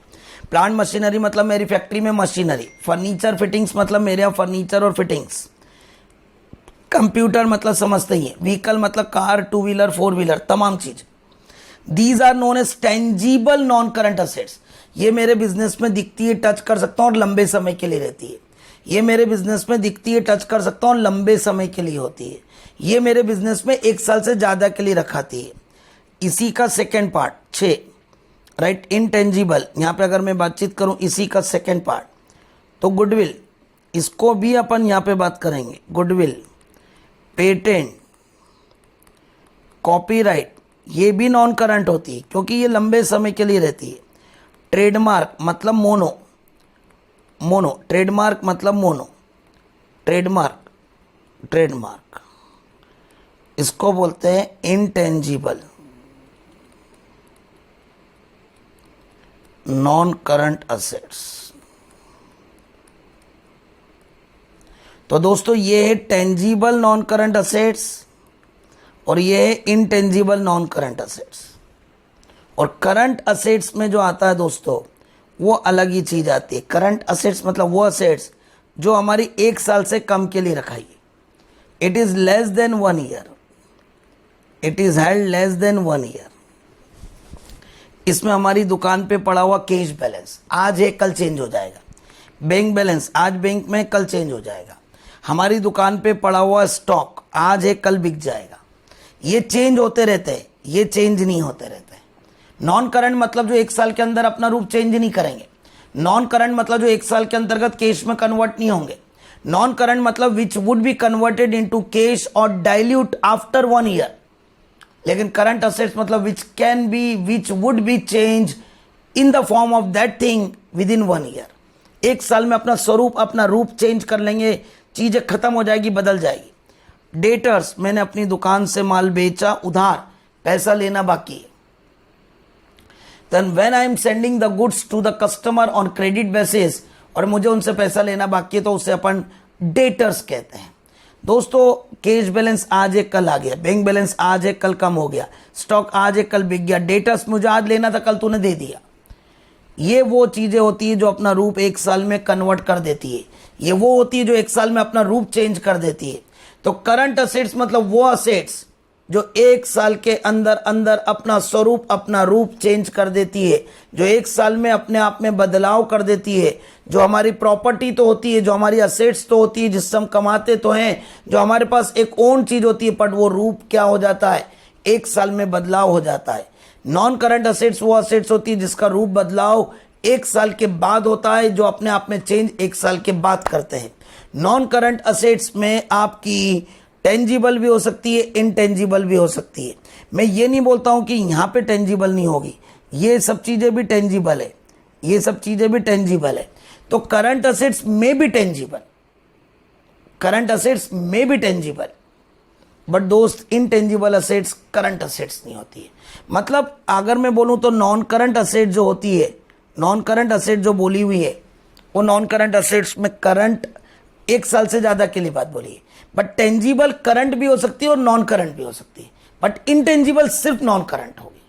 A: प्लांट, मशीनरी मतलब मेरी फैक्ट्री में मशीनरी, फर्नीचर, फिटिंग्स मतलब मेरे यहाँ फर्नीचर और फिटिंग्स, कंप्यूटर मतलब समझते ही है, व्हीकल मतलब कार, 2 व्हीलर, 4 व्हीलर, तमाम चीज। These are known as tangible non current assets. ये मेरे बिजनेस में दिखती है, टच कर सकता हूँ और लंबे समय के लिए रहती है। ये मेरे बिजनेस में दिखती है, टच कर सकता हूँ, लंबे समय के लिए होती है। ये मेरे बिजनेस में 1 साल से ज्यादा के लिए रखाती है। इसी का सेकेंड पार्ट 6, राइट, इनटेंजिबल। यहां पे अगर मैं बातचीत करूं इसी का सेकेंड पार्ट, तो गुडविल, इसको भी अपन यहां पे बात करेंगे। गुडविल, पेटेंट, कॉपीराइट, ये भी नॉन करंट होती है क्योंकि ये लंबे समय के लिए रहती है। ट्रेडमार्क मतलब मोनो, मोनो, ट्रेडमार्क मतलब मोनो, ट्रेडमार्क, ट्रेडमार्क, इसको बोलते हैं इनटेंजिबल, नॉन करंट असेट्स। तो दोस्तों ये है टेंजिबल नॉन करंट असेट्स और ये है इनटेंजिबल नॉन करंट असेट्स। और करंट असेट्स में जो आता है दोस्तों वो अलग ही चीज आती है। करंट असेट्स मतलब वो असेट्स जो हमारी 1 साल से कम के लिए रखाई है। It is less than 1 year, it is held less than 1 year. इसमें हमारी दुकान पे पड़ा हुआ कैश बैलेंस आज है कल चेंज हो जाएगा। बैंक बैलेंस आज बैंक में कल चेंज हो जाएगा। हमारी दुकान पे पड़ा हुआ स्टॉक आज है कल बिक जाएगा। ये चेंज होते रहते हैं, ये चेंज नहीं होते रहते। नॉन करंट मतलब जो 1 साल के अंदर अपना रूप चेंज नहीं करेंगे। नॉन करंट मतलब जो 1 साल के अंतर्गत कैश में कन्वर्ट नहीं होंगे। नॉन करंट मतलब which would be converted into cash और डाइल्यूट आफ्टर 1 ईयर। लेकिन करंट असेट्स मतलब which would be change in the form of that thing with in 1 year. 1 साल में अपना स्वरूप अपना रूप चेंज कर लेंगे, चीजें खत्म हो जाएगी, बदल जाएगी। डेटर्स, मैंने अपनी दुकान से माल बेचा, उधार पैसा लेना बाकी है। Then when I am sending the goods to the customer on credit basis और मुझे उनसे पैसा लेना बाकी है तो उसे अपन डेटर्स कहते हैं। दोस्तों कैश बैलेंस आज है कल आ गया, बैंक बैलेंस आज है कल कम हो गया, स्टॉक आज है कल बिक गया, डेटर्स मुझे आज लेना था कल तूने दे दिया। ये वो चीजें होती है जो अपना रूप 1 साल में कन्वर्ट कर देती है। ये वो होती है जो 1 साल में अपना रूप चेंज कर देती है। तो करंट असेट्स मतलब वो असेट्स जो 1 साल के अंदर अंदर अपना स्वरूप अपना रूप चेंज कर देती है, जो 1 साल में अपने आप में बदलाव कर देती है, जो हमारी प्रॉपर्टी तो होती है, जो हमारी असेट्स तो होती है, जिससे हम कमाते तो हैं, जो हमारे पास एक ओन चीज होती है, बट वो रूप क्या हो जाता है, 1 साल में बदलाव हो जाता है। नॉन करंट असेट्स वो असेट्स होती है जिसका रूप बदलाव 1 साल के बाद होता है, जो अपने आप में चेंज 1 साल के बाद करते हैं। नॉन करंट असेट्स में आपकी टेंजिबल भी हो सकती है, इनटेंजिबल भी हो सकती है। मैं ये नहीं बोलता हूं कि यहां पे टेंजिबल नहीं होगी, ये सब चीजें भी टेंजिबल है, ये सब चीजें भी टेंजिबल है। तो करंट असेट्स में भी टेंजिबल, करंट असेट्स में भी टेंजिबल, बट दोस्त इनटेंजिबल असेट्स करंट असेट्स नहीं होती है। मतलब अगर मैं बोलूं तो नॉन करंट असेट जो होती है, नॉन करंट असेट जो बोली हुई है वो नॉन करंट असेट्स में करंट 1 साल से ज्यादा के लिए बात बोली है। बट टेंजिबल करंट भी हो सकती है और नॉन करंट भी हो सकती है, बट इनटेंजिबल सिर्फ नॉन करंट होगी।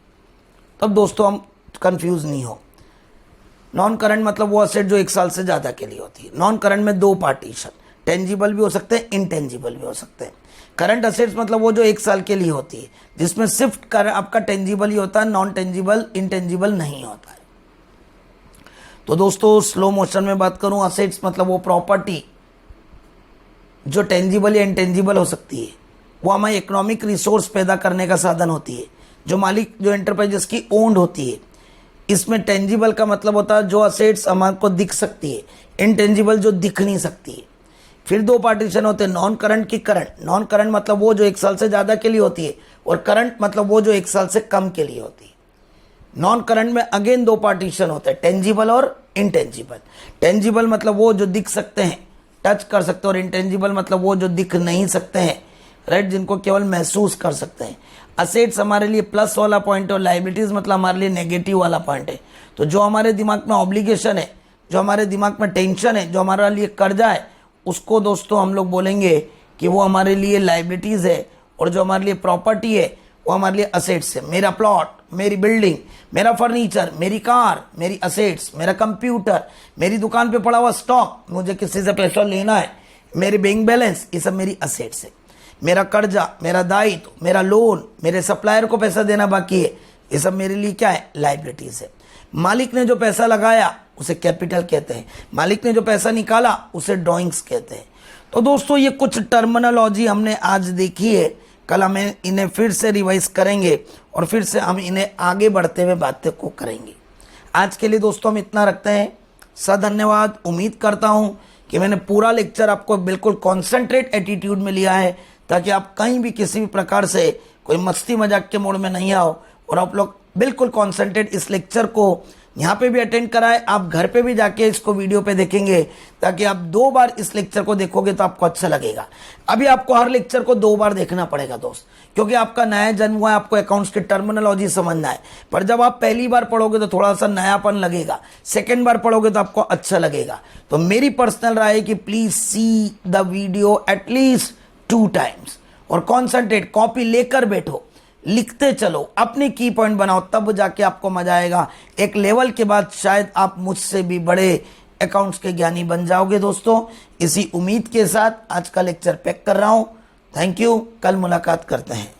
A: तब दोस्तों हम कंफ्यूज नहीं हो। नॉन करंट मतलब वो असेट जो 1 साल से ज्यादा के लिए होती है। नॉन करंट में 2 पार्टीशन, टेंजिबल भी हो सकते हैं, इनटेंजिबल भी हो सकते हैं। करंट असेट्स मतलब वो जो 1 साल के लिए होती है, जिसमें सिर्फ आपका टेंजिबल ही होता है, नॉन टेंजिबल इनटेंजिबल नहीं होता है। तो दोस्तों स्लो मोशन में बात करूं, असेट्स मतलब वो प्रॉपर्टी जो टेंजिबल या इनटेंजिबल हो सकती है, वो हमारी इकोनॉमिक रिसोर्स पैदा करने का साधन होती है, जो मालिक जो एंटरप्राइजेस की ओन्ड होती है। इसमें टेंजिबल का मतलब होता है जो असेट्स हमारे को दिख सकती है, इनटेंजिबल जो दिख नहीं सकती है। फिर 2 पार्टीशन होते हैं, नॉन करंट की करंट। नॉन करंट मतलब वो जो 1 साल से ज्यादा के लिए होती है, और करंट मतलब वो जो 1 साल से कम के लिए होती है। नॉन करंट में अगेन 2 पार्टीशन होते हैं, टेंजिबल और इनटेंजिबल। टेंजिबल मतलब वो जो दिख सकते हैं, टच कर सकते हैं, और इंटेंजिबल मतलब वो जो दिख नहीं सकते हैं, राइट, जिनको केवल महसूस कर सकते हैं। असेट्स हमारे लिए प्लस वाला पॉइंट है और लाइबिलिटीज मतलब हमारे लिए नेगेटिव वाला पॉइंट है। तो जो हमारे दिमाग में ऑब्लिगेशन है, जो हमारे दिमाग में टेंशन है, जो हमारे लिए कर्जा है, उसको दोस्तों हम लोग बोलेंगे कि वो हमारे लिए लाइबिलिटीज है, और जो हमारे लिए प्रॉपर्टी है वो हमारे लिए असेट्स है। मेरा प्लॉट, मेरी बिल्डिंग, मेरा फर्नीचर, मेरी कार, मेरी असेट्स, मेरा कंप्यूटर, मेरी दुकान पे पड़ा हुआ स्टॉक, मुझे किसी से पैसा लेना है, मेरे बैंक बैलेंस, ये सब मेरी असेट्स है। मेरा कर्जा, मेरा दायित्व, मेरा लोन, मेरे सप्लायर को पैसा देना बाकी है, ये सब मेरे लिए क्या है, लाइबिलिटीज है। मालिक ने जो पैसा लगाया उसे कैपिटल कहते हैं, मालिक ने जो पैसा निकाला उसे ड्रॉइंग्स कहते हैं। तो दोस्तों ये कुछ टर्मिनोलॉजी हमने आज देखी है, कल हमें इन्हें फिर से रिवाइज करेंगे और फिर से हम इन्हें आगे बढ़ते हुए बातें को करेंगे। आज के लिए दोस्तों हम इतना रखते हैं। धन्यवाद। उम्मीद करता हूं कि मैंने पूरा लेक्चर आपको बिल्कुल कॉन्सेंट्रेट एटीट्यूड में लिया है, ताकि आप कहीं भी किसी भी प्रकार से कोई मस्ती मजाक के मोड में नहीं आओ, और आप लोग बिल्कुल कॉन्सेंट्रेट इस लेक्चर को यहाँ पे भी अटेंड कराए, आप घर पे भी जाके इसको वीडियो पे देखेंगे, ताकि आप 2 बार इस लेक्चर को देखोगे तो आपको अच्छा लगेगा। अभी आपको हर लेक्चर को 2 बार देखना पड़ेगा दोस्त, क्योंकि आपका नया जन्म हुआ है, आपको अकाउंट्स की टर्मिनोलॉजी समझना है। पर जब आप पहली बार पढ़ोगे तो थोड़ा सा नयापन लगेगा, सेकेंड बार पढ़ोगे तो आपको अच्छा लगेगा। तो मेरी पर्सनल राय है कि please see the video at least 2 times और कॉन्सेंट्रेट, कॉपी लेकर बैठो, लिखते चलो, अपने की पॉइंट बनाओ, तब जाके आपको मजा आएगा। एक लेवल के बाद शायद आप मुझसे भी बड़े अकाउंट्स के ज्ञानी बन जाओगे दोस्तों। इसी उम्मीद के साथ आज का लेक्चर पैक कर रहा हूं। थैंक यू, कल मुलाकात करते हैं।